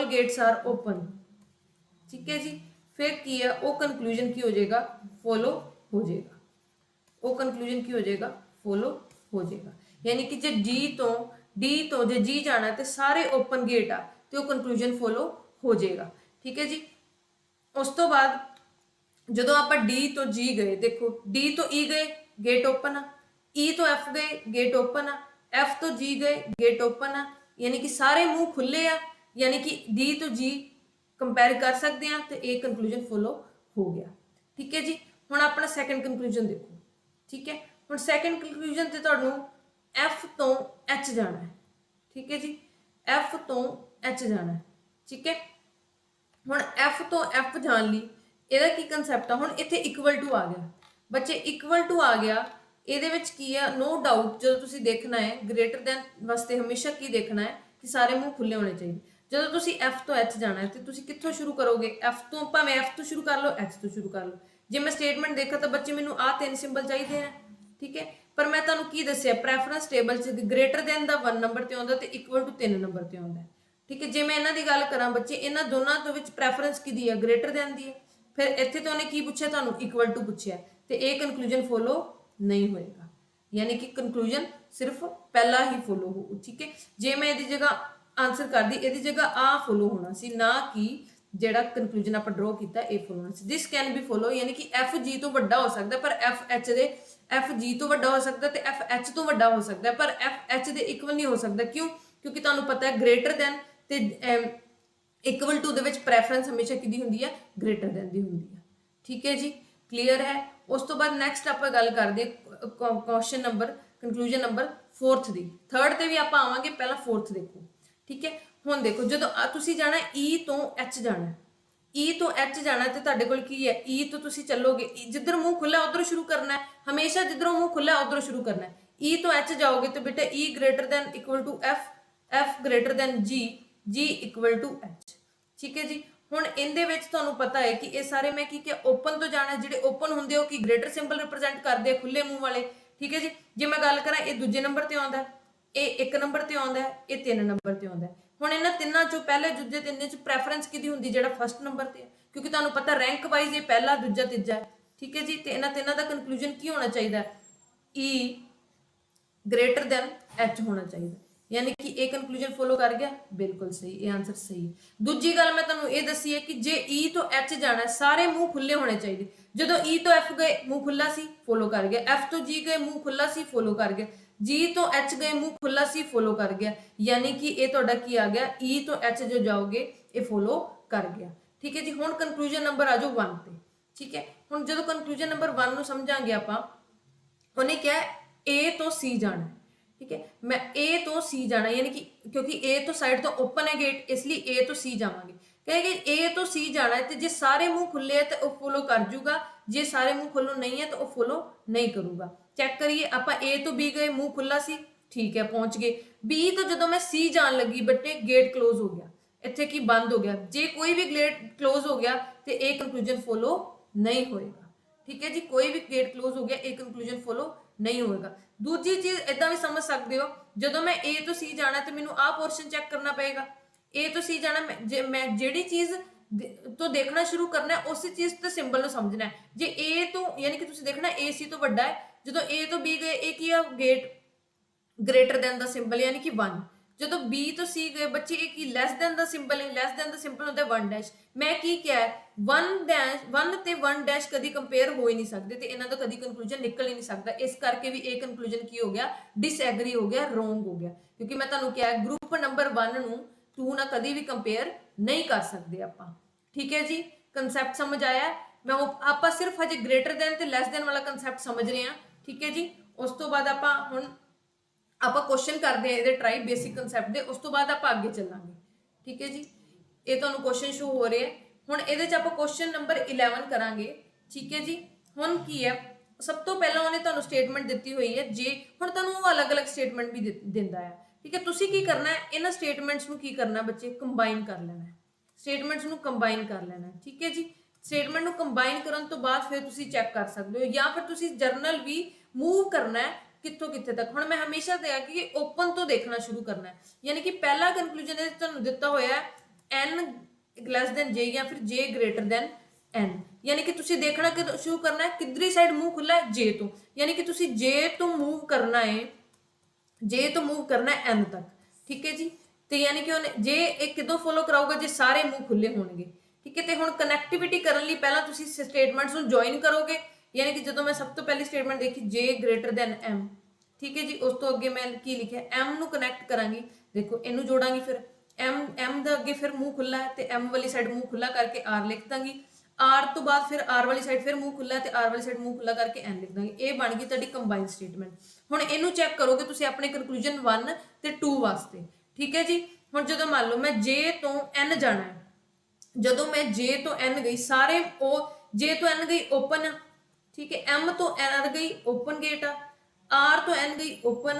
gates are open. ठीक है जी, फिर की है वो कंक्लूजन की हो जाएगा, फॉलो हो जाएगा। वो कंक्लूजन की हो जाएगा, फॉलो हो जाएगा। यानी कि जे जी तो डी तो जे जी जाना तो सारे ओपन गेट आ तो वो कंक्लूजन फॉलो हो जाएगा। ठीक है जी। उस तो बाद ਜਦੋਂ ਆਪਾਂ डी ਤੋਂ जी गए, देखो डी ਤੋਂ E गए गेट ओपन आ, E ਤੋਂ F गए गेट ओपन आ, F ਤੋਂ G गए गेट ओपन आ, यानी कि सारे मूंह खुले आ, यानी कि D ਤੋਂ G कंपेयर कर सकते हैं तो ये कंक्लूजन फॉलो हो गया। ठीक है जी। हुण अपना सैकेंड कंक्लूजन देखो। ठीक है, हुण सैकेंड कंक्लूजन ते तुहानूं F ਤੋਂ H जाना है। ठीक है जी, F ਤੋਂ H जाना है। ठीक है, हुण F ਤੋਂ F जाण लई ਇਹਦਾ ਕੀ ਕਨਸੈਪਟ ਆ, ਹੁਣ ਇੱਥੇ ਇਕੁਅਲ ਟੂ ਆ ਗਿਆ ਬੱਚੇ, ਇਕੁਅਲ ਟੂ ਆ ਗਿਆ। ਇਹਦੇ ਵਿੱਚ ਕੀ ਆ, ਨੋ ਡਾਊਟ ਜਦੋਂ ਤੁਸੀਂ ਦੇਖਣਾ ਹੈ ਗ੍ਰੇਟਰ ਦੈਨ ਵਾਸਤੇ ਹਮੇਸ਼ਾ ਕੀ ਦੇਖਣਾ ਹੈ ਕਿ ਸਾਰੇ ਮੂੰਹ ਖੁੱਲੇ ਹੋਣੇ ਚਾਹੀਦੇ। ਜਦੋਂ ਤੁਸੀਂ F ਤੋਂ H ਜਾਣਾ ਹੈ ਤੇ ਤੁਸੀਂ ਕਿੱਥੋਂ ਸ਼ੁਰੂ ਕਰੋਗੇ, F ਤੋਂ, ਭਾਵੇਂ F ਤੋਂ ਸ਼ੁਰੂ ਕਰ ਲਓ, H ਤੋਂ ਸ਼ੁਰੂ ਕਰ ਲਓ। ਜੇ ਮੈਂ ਸਟੇਟਮੈਂਟ ਦੇਖਾਂ ਤਾਂ ਬੱਚੇ ਮੈਨੂੰ ਆਹ 3 ਸਿੰਬਲ ਚਾਹੀਦੇ ਆ। ਠੀਕ ਹੈ, ਪਰ ਮੈਂ ਤੁਹਾਨੂੰ ਕੀ ਦੱਸਿਆ, ਪ੍ਰੈਫਰੈਂਸ ਟੇਬਲ 'ਚ ਗ੍ਰੇਟਰ ਦੈਨ ਦਾ 1 ਨੰਬਰ ਤੇ ਆਉਂਦਾ ਤੇ ਇਕੁਅਲ ਟੂ 3 ਨੰਬਰ ਤੇ ਆਉਂਦਾ। ਠੀਕ ਹੈ, ਜੇ ਮੈਂ ਇਹਨਾਂ ਦੀ ਗੱਲ ਕਰਾਂ ਬੱਚੇ, ਇਹਨਾਂ ਦੋਨਾਂ ਦੇ ਵਿੱਚ ਪ੍ਰੈਫਰੈਂਸ ਕਿਹਦੀ ਹੈ, ਗ੍ਰੇਟਰ ਦੈਨ ਦੀ ਹੈ। फिर इत्थे तो उन्हें की पूछा, तुहानूं इक्वल टू पूछा तो ये कंक्लूजन फॉलो नहीं होएगा, यानी कि कंक्लूजन सिर्फ पहला ही फॉलो हो। ठीक है, जे मैं इहदी जगह आंसर कर दी, इहदी जगह आ फॉलो होना सी, ना कि जिहड़ा कंक्लूजन आपां ड्रॉ कीता ये फॉलो होना सी। दिस कैन बी फॉलो, यानी कि एफ जी तो वड्डा हो सकता है, पर एफ एच दे, एफ जी तो वड्डा हो सकता है तो एफ एच तो वड्डा हो सकता है, पर एफ एच दे इक्वल नहीं हो सकता। क्यों? क्योंकि तुहानूं पता है ग्रेटर दैन ते इक्वल टू ਦੇ ਵਿੱਚ ਪ੍ਰੈਫਰੈਂਸ ਹਮੇਸ਼ਾ ਕਿਹਦੀ ਹੁੰਦੀ ਹੈ, ਗ੍ਰੇਟਰ ਦੈਨ ਦੀ ਹੁੰਦੀ ਹੈ। ਠੀਕ ਹੈ ਜੀ, ਕਲੀਅਰ ਹੈ। ਉਸ ਤੋਂ ਬਾਅਦ ਨੈਕਸਟ ਆਪਾਂ ਗੱਲ ਕਰਦੇ question number, conclusion number 4th ਦੀ। 3rd ਤੇ ਵੀ ਆਪਾਂ ਆਵਾਂਗੇ, ਪਹਿਲਾਂ 4th ਦੇਖੋ। ਠੀਕ ਹੈ, ਹੁਣ ਦੇਖੋ ਜਦੋਂ ਤੁਸੀਂ ਜਾਣਾ E ਤੋਂ H ਜਾਣਾ, E ਤੋਂ H ਜਾਣਾ ਤੇ ਤੁਹਾਡੇ ਕੋਲ ਕੀ ਹੈ, E ਤੋਂ ਤੁਸੀਂ ਚੱਲੋਗੇ, ਜਿੱਧਰ ਮੂੰਹ ਖੁੱਲਾ ਉਧਰੋਂ ਸ਼ੁਰੂ ਕਰਨਾ ਹੈ, ਹਮੇਸ਼ਾ ਜਿੱਧਰੋਂ ਮੂੰਹ ਖੁੱਲਾ ਉਧਰੋਂ ਸ਼ੁਰੂ ਕਰਨਾ ਹੈ। E ਤੋਂ H ਜਾਓਗੇ ਤੇ ਬੇਟਾ E greater than equal to F, F greater than G, G equal to H। ठीक है जी, हुण इहदे विच तुहानूं पता है कि ये सारे मैं की क्या ओपन तो जाना, जिहड़े ओपन हुंदे हो कि ग्रेटर सिंबल रिप्रेजेंट करदे खुले मूंह वाले। ठीक है जी, जे मैं गल करां ये दूजे नंबर ते आउंदा, ये 1 नंबर ते आउंदा, ये 3 नंबर ते आउंदा। हुण इन्हां तिन्नां चों पहले दूजे तिन्ने च प्रैफरेंस किहदी हुंदी, जिहड़ा फर्स्ट नंबर ते है, क्योंकि तुहानूं पता रैंक वाइज ये पहला दूजा तीजा है। ठीक है जी, ते इन्हां तिन्नां दा कंक्लूजन की होना चाहिए, E ग्रेटर दैन H होना चाहिए, यानी कि ये कंक्लूजन फॉलो कर गया, बिल्कुल सही, ये आंसर सही है। दूजी गल मैं तुहानूं ये दसी है कि जे E तो H जाना सारे मूंह खुले होने चाहिए। जो E तो F गए मूंह खुला सी, फॉलो कर गया, F तो G गए मूंह खुला सी, फॉलो कर गया, G तो H गए मूंह खुला सी, फॉलो कर गया, यानी कि ये तुहाडा की आ गया, E तो H जो जाओगे ये फॉलो कर गया। ठीक है जी, हुण कंक्लूजन नंबर आ जाओ 1 ते। ठीक है, हुण जो कंक्लूजन नंबर 1 नूं समझांगे आपां, उन्हें क्या है, A तो C जाना है। ठीक है, मैं A तो C जाना, यानी कि क्योंकि A तो साइड तो ओपन है गेट, इसलिए A तो C जावांगे। कहेंगे A तो C जाना है तो जे सारे मुंह खुले है तो वह फॉलो कर जूगा, जे सारे मुंह खुलो नहीं है तो वह फॉलो नहीं करूगा। चेक करिए, आप A तो B गए, मुंह खुला सी, ठीक है पहुंच गए। B तो जो मैं C जान लगी बटे गेट क्लोज हो गया, इत्थे की बंद हो गया। जे कोई भी गेट क्लोज हो गया तो ये कंक्लूजन फॉलो नहीं होएगा। ठीक है जी, कोई भी गेट क्लोज हो गया, एक कंक्लूजन फॉलो नहीं होएगा। दूजी चीज इदा भी समझ सकते हो, जो मैं A तो C जाना तो मैनू आ पोर्शन चेक करना पएगा। A तो C जाना, मैं जिहड़ी चीज तो देखना शुरू करना है उस चीज तो सिंबल नूं समझना है। जे A तो यानी कि तुसीं देखना A C तो वड्डा है, जो A तो B गए ये की है गेट ग्रेटर दैन दा सिंबल यानी कि 1। जो B तो C गए बच्चे एक ही लैस दैन दा सिंबल है, लैस दैन दा सिंबल होता है 1 डैश। मैं की क्या है 1 डैश, 1 ते 1 डैश कभी कंपेयर हो ही नहीं सकते ते इन्हां दा कभी कंक्लूजन निकल ही नहीं सकता। इस करके भी एक कंक्लूजन की हो गया, डिसएग्री हो गया, रोंग हो गया, क्योंकि मैं तुहानूं क्या है ग्रुप नंबर 1 नूं 2 ना कभी भी कंपेयर नहीं कर सकते आपां। ठीक है जी, कंसैप्ट समझ आया है। मैं आप सिर्फ हजे ग्रेटर दैन ते लैस दैन वाला कंसैप्ट समझ रहे हैं। ठीक है जी, उस तो बाद आपां हुण आप क्वेश्चन करते हैं ये ट्राई बेसिक कंसैप्ट दे, उस तो बाद आप आगे चलांगे। ठीक है जी, ये तुहानूं क्वेश्चन शो हो रहे हैं। हुण इहदे च आपां क्वेश्चन नंबर 11 करांगे। ठीक है जी, हुण की है सब तो पहला उन्हें तुहानूं स्टेटमेंट दित्ती हुई है, जे हुण तुहानूं अलग अलग स्टेटमेंट भी दिंदा है। ठीक है, तुसीं की करना है, इन्हां स्टेटमेंट्स नूं की करना बच्चे, कंबाइन कर लेना है, स्टेटमेंट्स नूं कंबाइन कर लेना है। ठीक है जी, स्टेटमेंट नूं कंबाइन करन तो बाद फिर तुसीं चैक कर सकते हो, या फिर तुसीं जर्नल भी मूव करना है कित्थों कित्थे तक। हुण मैं हमेशा दिया कि ओपन तो देखना शुरू करना है, यानी कि पहला कंक्लूजन ये तुहानूं दित्ता होया है n लैस दैन j या फिर j ग्रेटर दैन n, यानी कि तुसीं देखना कि शुरू करना है किधरी साइड मूव खुला है j तो, यानी कि तुसीं j तो मूव करना है, ਜੇ ਤੋਂ मूव करना है एन तक, ठीक है जी। तो यानी कि ਉਹਨੇ ਜੇ ਇਹ ਕਿਦੋਂ ਫੋਲੋ ਕਰਾਊਗਾ, ਜੇ ਸਾਰੇ ਮੂੰਹ ਖੁੱਲੇ ਹੋਣਗੇ, ਠੀਕ ਹੈ। ਤੇ ਹੁਣ ਕਨੈਕਟੀਵਿਟੀ ਕਰਨ ਲਈ ਪਹਿਲਾਂ ਤੁਸੀਂ ਸਟੇਟਮੈਂਟਸ ਨੂੰ ਜੁਆਇਨ ਕਰੋਗੇ, ਯਾਨੀ ਕਿ ਜਦੋਂ ਮੈਂ ਸਭ ਤੋਂ ਪਹਿਲੀ ਸਟੇਟਮੈਂਟ ਦੇਖੀ ਜੇ ਗ੍ਰੇਟਰ ਦੈਨ m, ਠੀਕ ਹੈ ਜੀ, ਉਸ ਤੋਂ ਅੱਗੇ ਮੈਂ ਕੀ ਲਿਖਿਆ m ਨੂੰ ਕਨੈਕਟ ਕਰਾਂਗੀ, ਦੇਖੋ ਇਹਨੂੰ ਜੋੜਾਂਗੀ, ਫਿਰ m ਦਾ ਅੱਗੇ ਫਿਰ ਮੂੰਹ ਖੁੱਲਾ ਹੈ ਤੇ m ਵਾਲੀ ਸਾਈਡ ਮੂੰਹ ਖੁੱਲਾ ਕਰਕੇ r ਲਿਖ ਦਾਂਗੀ, r ਤੋਂ ਬਾਅਦ ਫਿਰ r ਵਾਲੀ ਸਾਈਡ ਫਿਰ ਮੂੰਹ ਖੁੱਲਾ ਤੇ r ਵਾਲੀ ਸਾਈਡ ਮੂੰਹ ਖੁੱਲਾ ਕਰਕੇ n ਲਿਖ ਦਾਂਗੇ। ਇਹ ਬਣ ਗਈ ਤੁਹਾਡੀ ਕੰਬਾਈਨ ਸਟੇਟਮੈਂਟ। ਹੁਣ ਇਹਨੂੰ ਚੈੱਕ ਕਰੋਗੇ ਤੁਸੀਂ ਆਪਣੇ ਕਨਕਲੂਜਨ 1 ਤੇ 2 ਵਾਸਤੇ, ਠੀਕ ਹੈ ਜੀ। ਹੁਣ ਜਦੋਂ ਮੰਨ ਲਓ ਮੈਂ j ਤੋਂ n ਜਾਣਾ ਹੈ, ਜਦੋਂ ਮੈਂ j ਤੋਂ n ਗਈ, ਸਾਰੇ ਉਹ j ਤੋਂ n ਗਈ ਓਪਨ, ठीक है, m ਤੋਂ n गई ओपन गेट आ, r ਤੋਂ n गई ओपन,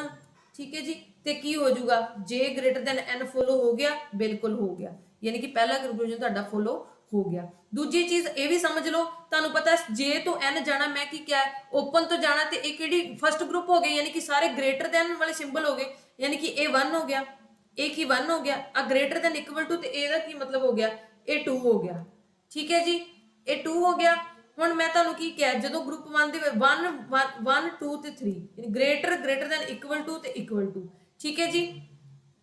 ठीक है जी। ਤੇ ਕੀ ਹੋ ਜਾਊਗਾ, j greater than n follow ਹੋ ਗਿਆ, ਬਿਲਕੁਲ ਹੋ ਗਿਆ, ਯਾਨੀ ਕਿ ਪਹਿਲਾ ਕੰਕਲੂਜਨ ਤੁਹਾਡਾ ਫੋਲੋ ਹੋ ਗਿਆ। ਦੂਜੀ ਚੀਜ਼ ਇਹ ਵੀ ਸਮਝ ਲਓ, ਤੁਹਾਨੂੰ ਪਤਾ j ਤੋਂ n ਜਾਣਾ, ਮੈਂ ਕੀ ਕਿਹਾ ਓਪਨ ਤੋਂ ਜਾਣਾ, ਤੇ ਇਹ ਕਿਹੜੀ ਫਸਟ ਗਰੁੱਪ ਹੋ ਗਈ, ਯਾਨੀ ਕਿ ਸਾਰੇ ਗ੍ਰੇਟਰ ਦੈਨ ਵਾਲੇ ਸਿੰਬਲ ਹੋ ਗਏ, ਯਾਨੀ ਕਿ ਇਹ 1 ਹੋ ਗਿਆ, ਇਹ ਕੀ 1 ਹੋ ਗਿਆ, ਆ ਗ੍ਰੇਟਰ ਦੈਨ ਇਕੁਅਲ ਟੂ, ਤੇ ਇਹਦਾ ਕੀ ਮਤਲਬ ਹੋ ਗਿਆ, ਇਹ 2 ਹੋ ਗਿਆ, ਠੀਕ ਹੈ ਜੀ, ਇਹ 2 ਹੋ ਗਿਆ। ਹੁਣ ਮੈਂ ਤੁਹਾਨੂੰ ਕੀ ਕਿਹਾ, ਜਦੋਂ ਗਰੁੱਪ 1 ਦੇ 1 2 ਤੇ 3 ਗ੍ਰੇਟਰ ਦੈਨ ਇਕੁਅਲ ਟੂ ਤੇ ਇਕੁਅਲ ਟੂ, ਠੀਕ ਹੈ ਜੀ।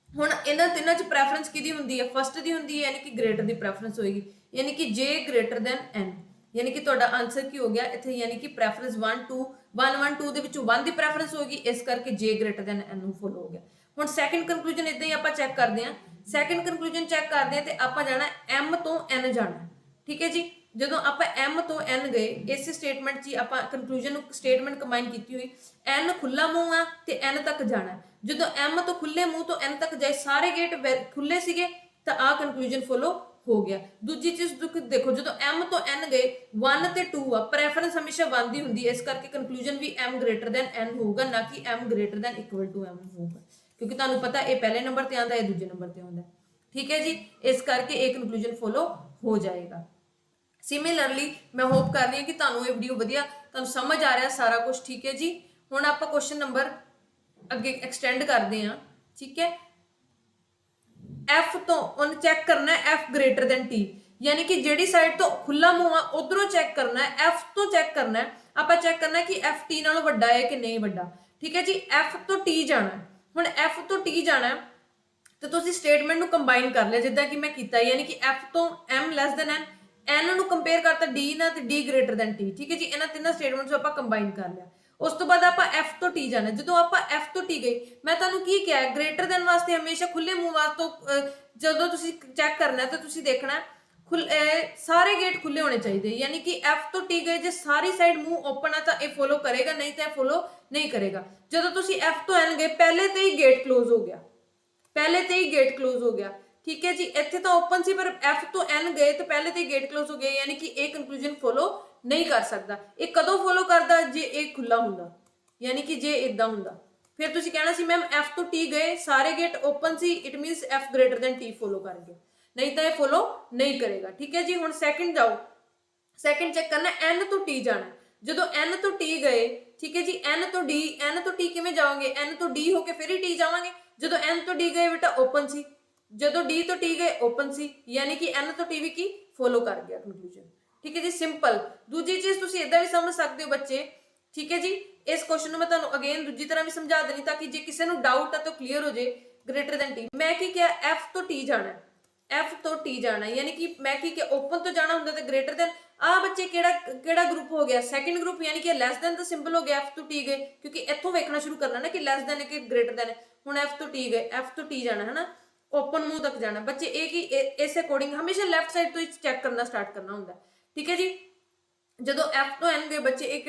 ਹੁਣ ਇਹਨਾਂ ਤਿੰਨਾਂ ਚ ਪ੍ਰੈਫਰੈਂਸ ਕਿਹਦੀ ਹੁੰਦੀ ਹੈ, ਫਸਟ ਦੀ ਹੁੰਦੀ ਹੈ, ਯਾਨੀ ਕਿ ਗ੍ਰੇਟਰ ਦੀ ਪ੍ਰੈਫਰੈਂਸ ਹੋਏਗੀ, ਯਾਨੀ ਕਿ j ਗ੍ਰੇਟਰ ਦੈਨ n, ਯਾਨੀ ਕਿ ਤੁਹਾਡਾ ਆਨਸਰ ਕੀ ਹੋ ਗਿਆ ਇੱਥੇ, ਯਾਨੀ ਕਿ ਪ੍ਰੈਫਰੈਂਸ 1 1 2 ਦੇ ਵਿੱਚੋਂ 1 ਦੀ ਪ੍ਰੈਫਰੈਂਸ ਹੋਏਗੀ, ਇਸ ਕਰਕੇ j ਗ੍ਰੇਟਰ ਦੈਨ n ਨੂੰ ਫੋਲੋ ਹੋ ਗਿਆ। ਹੁਣ ਸੈਕੰਡ ਕੰਕਲੂਜਨ ਇਦਾਂ ਹੀ ਆਪਾਂ ਚੈੱਕ ਕਰਦੇ ਹਾਂ, ਸੈਕੰਡ ਕੰਕਲੂਜਨ ਚੈੱਕ ਕਰਦੇ ਹਾਂ ਤੇ ਆਪਾਂ ਜਾਣਾ m ਤੋਂ n ਜਾਣਾ, ਠੀਕ ਹੈ ਜੀ। ਜਦੋਂ ਆਪਾਂ m ਤੋਂ n ਗਏ, ਇਸ ਸਟੇਟਮੈਂਟ 'ਚ ਹੀ ਆਪਾਂ ਕੰਕਲੂਜਨ ਨੂੰ ਸਟੇਟਮੈਂਟ ਕੰਬਾਈਨ ਕੀਤੀ ਹੋਈ, n ਖੁੱਲਾ ਮੂੰਹ ਆ ਤੇ n ਤੱਕ ਜਾਣਾ, ਜਦੋਂ m ਤੋਂ ਖੁੱਲੇ ਮੂੰਹ ਤੋਂ n ਤੱਕ ਜਾਏ, ਸਾਰੇ ਗੇਟ ਖੁੱਲੇ ਸੀਗੇ, ਤਾਂ ਆਹ ਕੰਕਲੂਜਨ ਫੋਲੋ ਹੋ ਗਿਆ। ਦੂਜੀ ਚੀਜ਼ ਦੇਖੋ, ਜਦੋਂ m ਤੋਂ n ਗਏ 1 ਤੇ 2 ਆ, ਪ੍ਰੈਫਰੈਂਸ ਹਮੇਸ਼ਾ 1 ਦੀ ਹੁੰਦੀ ਹੈ, ਇਸ ਕਰਕੇ ਕੰਕਲੂਜਨ ਵੀ m ਗ੍ਰੇਟਰ ਦੈਨ n ਹੋਊਗਾ, ਨਾ ਕਿ m greater than equal to m ਹੋਊਗਾ, ਕਿਉਂਕਿ ਤੁਹਾਨੂੰ ਪਤਾ ਇਹ ਪਹਿਲੇ ਨੰਬਰ ਤੇ ਆਉਂਦਾ, ਇਹ ਦੂਜੇ ਨੰਬਰ ਤੇ ਆਉਂਦਾ, ਠੀਕ ਹੈ ਜੀ। ਇਸ ਕਰਕੇ ਇਹ ਕੰਕਲੂਜਨ ਫੋਲੋ ਹੋ ਜਾਏਗਾ। ਸਿਮਿਲਰਲੀ ਮੈਂ ਹੋਪ ਕਰ ਰਹੀ ਹਾਂ ਕਿ ਤੁਹਾਨੂੰ ਇਹ ਵੀਡੀਓ ਵਧੀਆ, ਤੁਹਾਨੂੰ ਸਮਝ ਆ ਰਿਹਾ ਸਾਰਾ ਕੁਝ, ਠੀਕ ਹੈ ਜੀ। ਹੁਣ ਆਪਾਂ ਕੁਐਸਚਨ ਨੰਬਰ ਅੱਗੇ ਐਕਸਟੈਂਡ ਕਰਦੇ ਹਾਂ, ਠੀਕ ਹੈ। f ਤੋਂ ਉਹਨੇ ਚੈੱਕ ਕਰਨਾ ਹੈ f ਗ੍ਰੇਟਰ ਦੈਨ t, ਯਾਨੀ ਕਿ ਜਿਹੜੀ ਸਾਈਡ ਤੋਂ ਖੁੱਲਾ ਮੂੰਹ ਆ ਉਧਰੋਂ ਚੈੱਕ ਕਰਨਾ ਹੈ, f ਤੋਂ ਚੈੱਕ ਕਰਨਾ ਹੈ, ਆਪਾਂ ਚੈੱਕ ਕਰਨਾ ਕਿ f t ਨਾਲੋਂ ਵੱਡਾ ਹੈ ਕਿ ਨਹੀਂ ਵੱਡਾ, ਠੀਕ ਹੈ ਜੀ। f ਤੋਂ t ਜਾਣਾ, ਹੁਣ f ਤੋਂ t ਜਾਣਾ ਤੇ ਤੁਸੀਂ ਸਟੇਟਮੈਂਟ ਨੂੰ ਕੰਬਾਈਨ ਕਰ ਲਿਆ ਜਿੱਦਾਂ ਕਿ ਮੈਂ ਕੀਤਾ, ਯਾਨੀ ਕਿ f ਤੋਂ m less than n, n ਨੂੰ ਕੰਪੇਅਰ ਕਰਤਾ d ਨਾਲ ਤੇ d ਗ੍ਰੇਟਰ ਦੈਨ t, ਠੀਕ ਹੈ ਜੀ। ਇਹਨਾਂ ਤਿੰਨਾਂ ਸਟੇਟਮੈਂਟਸ ਨੂੰ ਆਪਾਂ ਕੰਬਾਈਨ ਕਰ ਲਿਆ। ਉਸ ਤੋਂ ਬਾਅਦ ਆਪਾਂ f ਤੋਂ t ਜਾਣਾ, ਜਦੋਂ ਆਪਾਂ f ਤੋਂ t ਗਏ, ਮੈਂ ਤੁਹਾਨੂੰ ਕੀ ਕਿਹਾ, ਗ੍ਰੇਟਰ ਦੈਨ ਵਾਸਤੇ ਹਮੇਸ਼ਾ ਖੁੱਲੇ ਮੂੰਹ ਵਾਸਤੇ ਜਦੋਂ ਤੁਸੀਂ ਚੈੱਕ ਕਰਨਾ ਤਾਂ ਤੁਸੀਂ ਦੇਖਣਾ ਸਾਰੇ ਗੇਟ ਖੁੱਲੇ ਹੋਣੇ ਚਾਹੀਦੇ, ਯਾਨੀ ਕਿ f ਤੋਂ t ਗਏ, ਜੇ ਸਾਰੀ ਸਾਈਡ ਮੂੰਹ ਓਪਨ ਆ ਤਾਂ ਇਹ ਫੋਲੋ ਕਰੇਗਾ, ਨਹੀਂ ਤਾਂ ਇਹ ਫੋਲੋ ਨਹੀਂ ਕਰੇਗਾ। ਜਦੋਂ ਤੁਸੀਂ f ਤੋਂ n ਗਏ, ਪਹਿਲੇ ਤੇ ਹੀ ਗੇਟ ਕਲੋਜ਼ ਹੋ ਗਿਆ, ਪਹਿਲੇ ਤੇ ਹੀ ਗੇਟ ਕਲੋਜ਼ ਹੋ ਗਿਆ, ਠੀਕ ਹੈ ਜੀ। ਇੱਥੇ ਤਾਂ ਓਪਨ ਸੀ, ਪਰ f ਤੋਂ n ਗਏ ਤੇ ਪਹਿਲੇ ਤੇ ਹੀ ਗੇਟ ਕਲੋਜ਼ ਹੋ ਗਿਆ, ਯਾਨੀ ਕਿ ਇਹ ਕੰਕਲੂਜਨ ਫੋਲੋ ਨਹੀਂ ਕਰ ਸਕਦਾ। ਇਹ ਕਦੋਂ ਫੋਲੋ ਕਰਦਾ, ਜੇ ਇਹ ਖੁੱਲਾ ਹੁੰਦਾ, ਯਾਨੀ ਕਿ ਜੇ ਇਦਾਂ ਹੁੰਦਾ, ਫਿਰ ਤੁਸੀਂ ਕਹਿਣਾ ਸੀ ਮੈਮ f ਤੋਂ t ਗਏ, ਸਾਰੇ gate open C, it means f greater then t follow ਕਰ ਗਿਆ, ਨਹੀਂ ਤਾਂ ਇਹ ਫੋਲੋ ਨਹੀਂ ਕਰੇਗਾ, ਠੀਕ ਹੈ ਜੀ। ਹੁਣ ਸੈਕਿੰਡ ਜਾਓ, ਸੈਕਿੰਡ ਚੈੱਕ ਕਰਨਾ n ਤੋਂ t ਜਾਣਾ, ਜਦੋਂ n ਤੋਂ t ਗਏ, ਠੀਕ ਹੈ ਜੀ, n ਤੋਂ d, n ਤੋਂ t ਕਿਵੇਂ ਜਾਵਾਂਗੇ, n ਤੋਂ d ਹੋ ਕੇ ਫਿਰ ਹੀ t ਜਾਵਾਂਗੇ, ਜਦੋਂ n ਤੋਂ d ਗਏ ਬੇਟਾ ਓਪਨ ਸੀ, ਜਦੋਂ d ਤੋਂ t ਗਏ ਓਪਨ ਸੀ, ਯਾਨੀ ਕਿ n ਤੋਂ t ਵੀ ਕੀ ਫੋਲੋ ਕਰ ਗਿਆ ਕੰਕਲੂਜਨ, ਠੀਕ ਹੈ ਜੀ, ਸਿੰਪਲ। ਦੂਜੀ ਚੀਜ਼ ਤੁਸੀਂ ਇਦਾਂ ਵੀ ਸਮਝ ਸਕਦੇ ਹੋ ਬੱਚੇ, ਠੀਕ ਹੈ ਜੀ। ਇਸ ਕੁਐਸਚਨ ਨੂੰ ਮੈਂ ਤੁਹਾਨੂੰ ਅਗੇਨ ਦੂਜੀ ਤਰ੍ਹਾਂ ਵੀ ਸਮਝਾ ਦੇਣੀ ਤਾਂ ਕਿ ਜੇ ਕਿਸੇ ਨੂੰ ਡਾਊਟ ਹੈ ਤਾਂ ਕਲੀਅਰ ਹੋ ਜੇ। ਗ੍ਰੇਟਰ ਦੈਨ t, ਮੈਂ ਕੀ ਕਿਹਾ f ਤੋਂ t ਜਾਣਾ, f ਤੋਂ t ਜਾਣਾ, ਯਾਨੀ ਕਿ ਮੈਂ ਕੀ ਕਿਹਾ ਓਪਨ ਤੋਂ ਜਾਣਾ ਹੁੰਦਾ ਤੇ ਗ੍ਰੇਟਰ ਦੈਨ, ਆ ਬੱਚੇ ਕਿਹੜਾ ਗਰੁੱਪ ਹੋ ਗਿਆ, ਸੈਕਿੰਡ ਗਰੁੱਪ, ਯਾਨੀ ਕਿ ਲੈਸ ਦੈਨ ਦਾ ਸਿੰਬਲ ਹੋ ਗਿਆ f ਤੋਂ t ਗਏ, ਕਿਉਂਕਿ ਇੱਥੋਂ ਵੇਖਣਾ ਸ਼ੁਰੂ ਕਰਨਾ ਨਾ ਕਿ ਲੈਸ ਦੈਨ ਹੈ ਕਿ ਗ੍ਰੇਟਰ ਦੈਨ ਹੈ। ਹੁਣ f ਤੋਂ t ਗਏ, f ਤੋਂ t ਜਾਣਾ ਹੈ ਨਾ, ਓਪਨ ਮੂੰਹ ਤੱਕ ਜਾਣਾ ਬੱਚੇ, ਇਹ ਕੀ ਇਸ ਅਕੋਰਡਿੰਗ ਹਮੇਸ਼ਾ ਲੈਫਟ ਸਾਈਡ ਤੋਂ ਹੀ ਚੈੱਕ ਕਰਨਾ ਸਟਾਰਟ ਕਰਨਾ ਹੁੰਦਾ, ਠੀਕ ਹੈ ਜੀ। ਜਦੋਂ f ਤੋਂ n ਗਏ ਬੱਚੇ, ਇਹ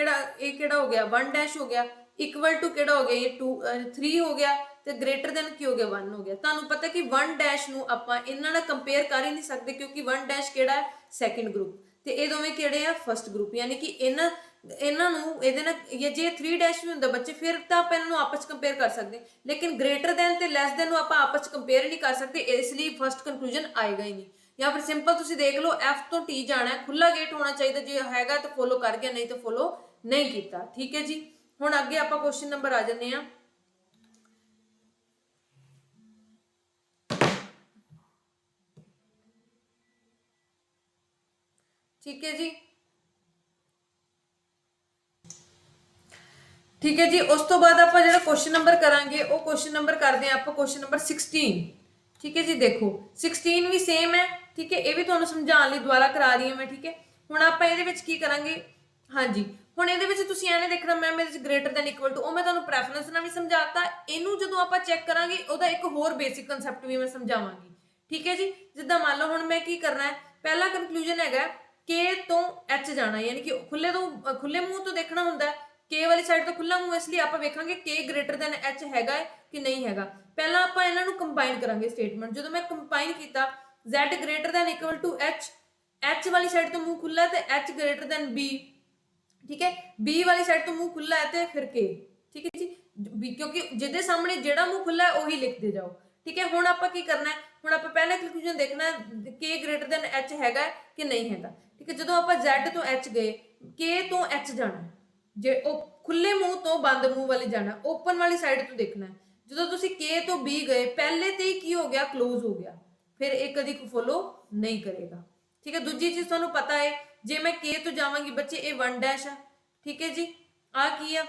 ਕਿਹੜਾ ਹੋ ਗਿਆ 1 ਡੈਸ਼ ਹੋ ਗਿਆ, ਇਕੁਅਲ ਟੂ ਕਿਹੜਾ ਹੋ ਗਿਆ, ਇਹ 2 3 ਹੋ ਗਿਆ, ਤੇ ਗ੍ਰੇਟਰ ਦੈਨ ਕੀ ਹੋ ਗਿਆ 1 ਹੋ ਗਿਆ। ਤੁਹਾਨੂੰ ਪਤਾ ਕਿ 1 ਡੈਸ਼ ਨੂੰ ਆਪਾਂ ਇਹਨਾਂ ਨਾਲ ਕੰਪੇਅਰ ਕਰ ਹੀ ਨਹੀਂ ਸਕਦੇ, ਕਿਉਂਕਿ 1 ਡੈਸ਼ ਕਿਹੜਾ ਹੈ ਸੈਕਿੰਡ ਗਰੁੱਪ, ਤੇ ਇਹ ਦੋਵੇਂ ਕਿਹੜੇ ਆ ਫਸਟ ਗਰੁੱਪ, ਯਾਨੀ ਕਿ ਇਹਨਾਂ ਨੂੰ ਇਹਦੇ ਨਾਲ, ਜੇ 3 ਡੈਸ਼ ਵੀ ਹੁੰਦਾ ਬੱਚੇ ਫਿਰ ਤਾਂ ਆਪਾਂ ਇਹਨਾਂ ਨੂੰ ਆਪਸ ਚ ਕੰਪੇਅਰ ਕਰ ਸਕਦੇ, ਲੇਕਿਨ ਗ੍ਰੇਟਰ ਦੈਨ ਤੇ ਲੈਸ ਦੈਨ ਨੂੰ ਆਪਾਂ ਆਪਸ ਚ ਕੰਪੇਅਰ ਨਹੀਂ ਕਰ ਸਕਦੇ, ਇਸ ਲਈ ਫਸਟ ਕੰਕਲੂਜਨ ਆਏਗਾ ਹੀ ਨਹੀਂ। ਜਾਂ ਫਿਰ ਸਿੰਪਲ ਤੁਸੀਂ ਦੇਖ ਲਓ, f ਤੋਂ t ਜਾਣਾ, ਖੁੱਲਾ ਗੇਟ ਹੋਣਾ ਚਾਹੀਦਾ, ਜੇ ਹੈਗਾ ਤਾਂ ਫੋਲੋ ਕਰ ਗਿਆ, ਨਹੀਂ ਤਾਂ ਫੋਲੋ ਨਹੀਂ ਕੀਤਾ, ਠੀਕ ਹੈ ਜੀ। ਹੁਣ ਅੱਗੇ ਆਪਾਂ ਕੁਐਸਚਨ ਨੰਬਰ ਆ ਜਾਂਦੇ ਆ, ਠੀਕ ਹੈ ਜੀ। ठीक है जी। उस तो बाद आप जो क्वेश्चन नंबर करांगे वो क्वेश्चन नंबर करते हैं आप क्वेश्चन नंबर 16। ठीक है जी, देखो 16 भी सेम है। ठीक है, ये भी तुहानू समझाने दोबारा करा रही हूँ मैं। ठीक है, हुण आपां इहदे विच की करांगे। हाँ जी, हुण इहदे विच तुसीं ऐ नहीं देखना मैम इहदे विच ग्रेटर दैन इक्वल टू, वो मैं तुहानू प्रेफरेंस नाल भी समझाता। इहनू जदों आपां चैक करांगे उहदा एक होर बेसिक कंसैप्ट भी मैं समझावांगी। ठीक है जी, जिद्दां मान लो हुण मैं की करना है, पहला कंक्लूजन हैगा के तो एच जाना, यानी कि खुले तो खुले मूँह तो देखना हुंदा है। के वाली साइड तो खुला मूँह, इसलिए आप वेखांगे के ग्रेटर दैन एच हैगा है कि नहीं हैगा। पहला आपां इन्हां नूं कंबाइन करांगे स्टेटमेंट। जदों मैं कंबाइन कीता z greater than equal to H, H वाली साइड तो मूँह खुला है तो एच ग्रेटर दैन बी। ठीक है, बी वाली साइड तो मूँह खुला है तो फिर के। ठीक है जी, क्योंकि जिहदे सामने जेड़ा मूँह खुला है वही लिखते जाओ। ठीक है, हुण आपां की करना है, हुण आपां पहला कंक्लूजन देखना है के ग्रेटर दैन एच हैगा कि नहीं हैगा। ठीक है, जदों आपां z तो एच गए, के तो एच जाना है। जे खुले मूँह तो बंद मूँह वाली जाना, ओपन वाली साइड तो देखना है। जो तुसी के तो बी गए, पहले तो ही की हो गया, क्लोज हो गया, फिर एक कदी फॉलो नहीं करेगा। ठीक है, दूजी चीज तुहानू पता है, जे मैं के तो जावांगी बच्चे ये 1 डैश है। ठीक है जी, आ की है।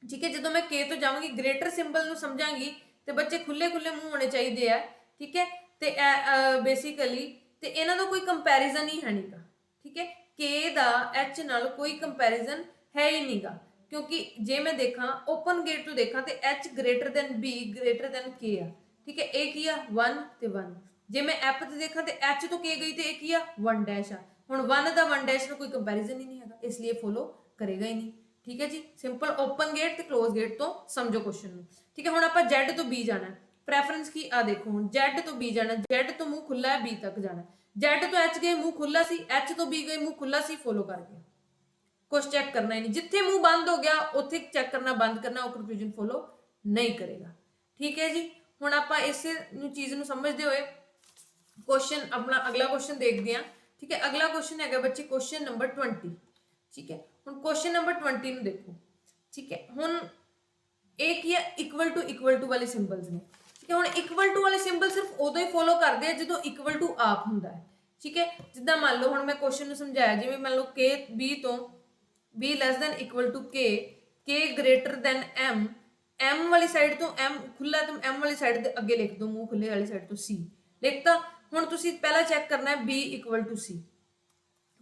ठीक है, जो मैं के तो जावांगी ग्रेटर सिंबल नू समझांगी तो बच्चे खुले खुले मूँह होने चाहिए है। ठीक है, तो बेसिकली तो इन्हां दा कोई कंपैरिजन ही है नहीं। ठीक है, के दा एच नाल कोई कंपैरिजन है ही नहीं गा, क्योंकि जे मैं देखा ओपन गेट तो देखा तो H greater than b greater then के आ। ठीक है, ए की आ 1 ते 1। जे मैं एप ते देखा तो एच तो के गई तो ए की आ 1 डैश आ। हुण 1 दा 1 डैश का कोई कंपैरिजन ही नहीं है, इसलिए फॉलो करेगा ही नहीं। ठीक है जी, सिंपल ओपन गेट ते क्लोज गेट तो समझो क्वेश्चन नूं। ठीक है, हुण आपां जेड तो बी जाना है, प्रेफरेंस की आ देखो हुण जेड तो बी जाना, जेड तो मूँह खुला है बी तक जाना, जेड तो एच गए मूँह खुला सी, एच तो बी गए मूँह खुला सी, फॉलो कर गया। कुछ चेक करना ही नहीं, जिथे मुंह बंद हो गया उत्थे चेक करना बंद करना, वो कंक्लूजन फॉलो नहीं करेगा। ठीक है जी, हुण आपां इस चीज नूं समझदे होए क्वेश्चन अपना अगला क्वेश्चन देखते हैं। ठीक है, अगला क्वेश्चन है बच्चे क्वेश्चन नंबर 20। ठीक है, हुण क्वेश्चन नंबर 20 नूं देखो। ठीक है, हुण एक ही इक्वल टू वाले सिंबल्स ने। ठीक है, हुण इक्वल टू वाले सिंबल सिर्फ उदों ही फॉलो करते हैं जो इक्वल टू आप हुंदा है। ठीक है, जिद्दां मान लो हुण मैं क्वेश्चन नूं समझाया, जिवें मान लो के बी तो B less than equal to K greater than M, M वाली साइड तो एम खुला तो एम वाली साइड दे अगे लिख दो, मूँह खुले वाली साइड तो सी लिखता। हुण तुसीं पहला चेक करना है बी इक्वल टू सी,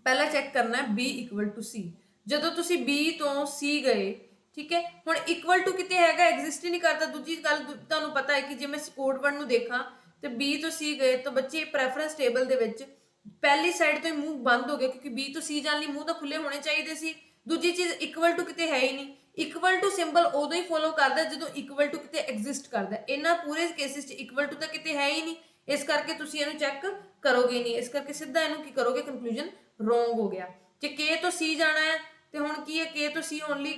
पहला चेक करना है बी इक्वल टू सी। जदों तुसीं बी तो सी गए, ठीक है, हुण इक्वल टू किते हैगा, एग्जिस्ट ही नहीं करता। दूजी गल तुहानूं पता है कि जे मैं सपोर्ट वर्ड नूं देखा तो बी तो सी गए तो बच्चे प्रेफरेंस टेबल दे विच पहली साइड तो ही मूँह बंद हो गया, क्योंकि बी तो सी जाने लई मूँह तो खुले होने चाहिए सी। दूजी चीज इक्वल टू किते है ही नहीं, इक्वल टू सिंबल उदों ही फॉलो करता जो इक्वल टू किते एग्जिस्ट करता, इन्हां पूरे केसिस च इक्वल टू तो किते है ही नहीं, इस करके तुसीं इहनूं चैक करोगे नहीं, इस करके सीधा इहनूं की करोगे कंक्लूजन रोंग हो गया। जे के तो सी जाना है तो हुण की है, के तो सी ओनली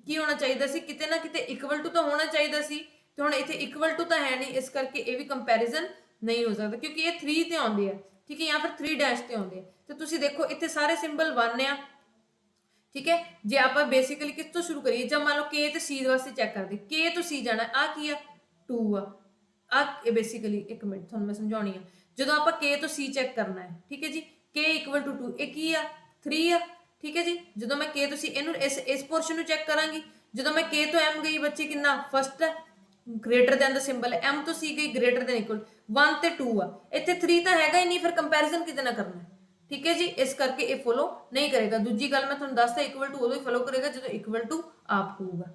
की होना चाहिए सी, किते ना किते इक्वल टू तो होना चाहिए सी, तो हुण इत्थे इक्वल टू तो है नहीं, इस करके ये भी कंपैरिजन नहीं हो सकता, क्योंकि ये 3 ते आउंदे आ। ठीक है, या फिर 3 डैश ते आउंदे आ, तो तुसीं देखो इत्थे सारे सिंबल 1 आ। ठीक है, जे आप बेसिकली किस तो शुरू करिए, जब मान लो के तो सी वास्ते चेक कर दे, के तो सी जाना आ की आ 2 आ बेसिकली एक मिनट थोड़ा मैं समझानी है। जो आप के तो सी चेक करना है, ठीक है जी, के इक्वल टू 2 एक ही आ 3 आ। ठीक है जी, जो मैं के तो सी इनू इस पोर्शन चेक करांगी, जो मैं के तो एम गई बच्चे कितना फर्स्ट है ग्रेटर दैन द सिंबल है, एम तो सी गई ग्रेटर दैन इक्वल 1 ते 2 आ, इत्थे 3 तो हैगा ही नहीं, फिर कंपैरिजन किते ना करना है। ठीक है जी, इस करके ये फॉलो नहीं करेगा। दूजी गल मैं तुहानूं दसदा इक्वल टू उदों ही फॉलो करेगा जो इक्वल टू आप होगा।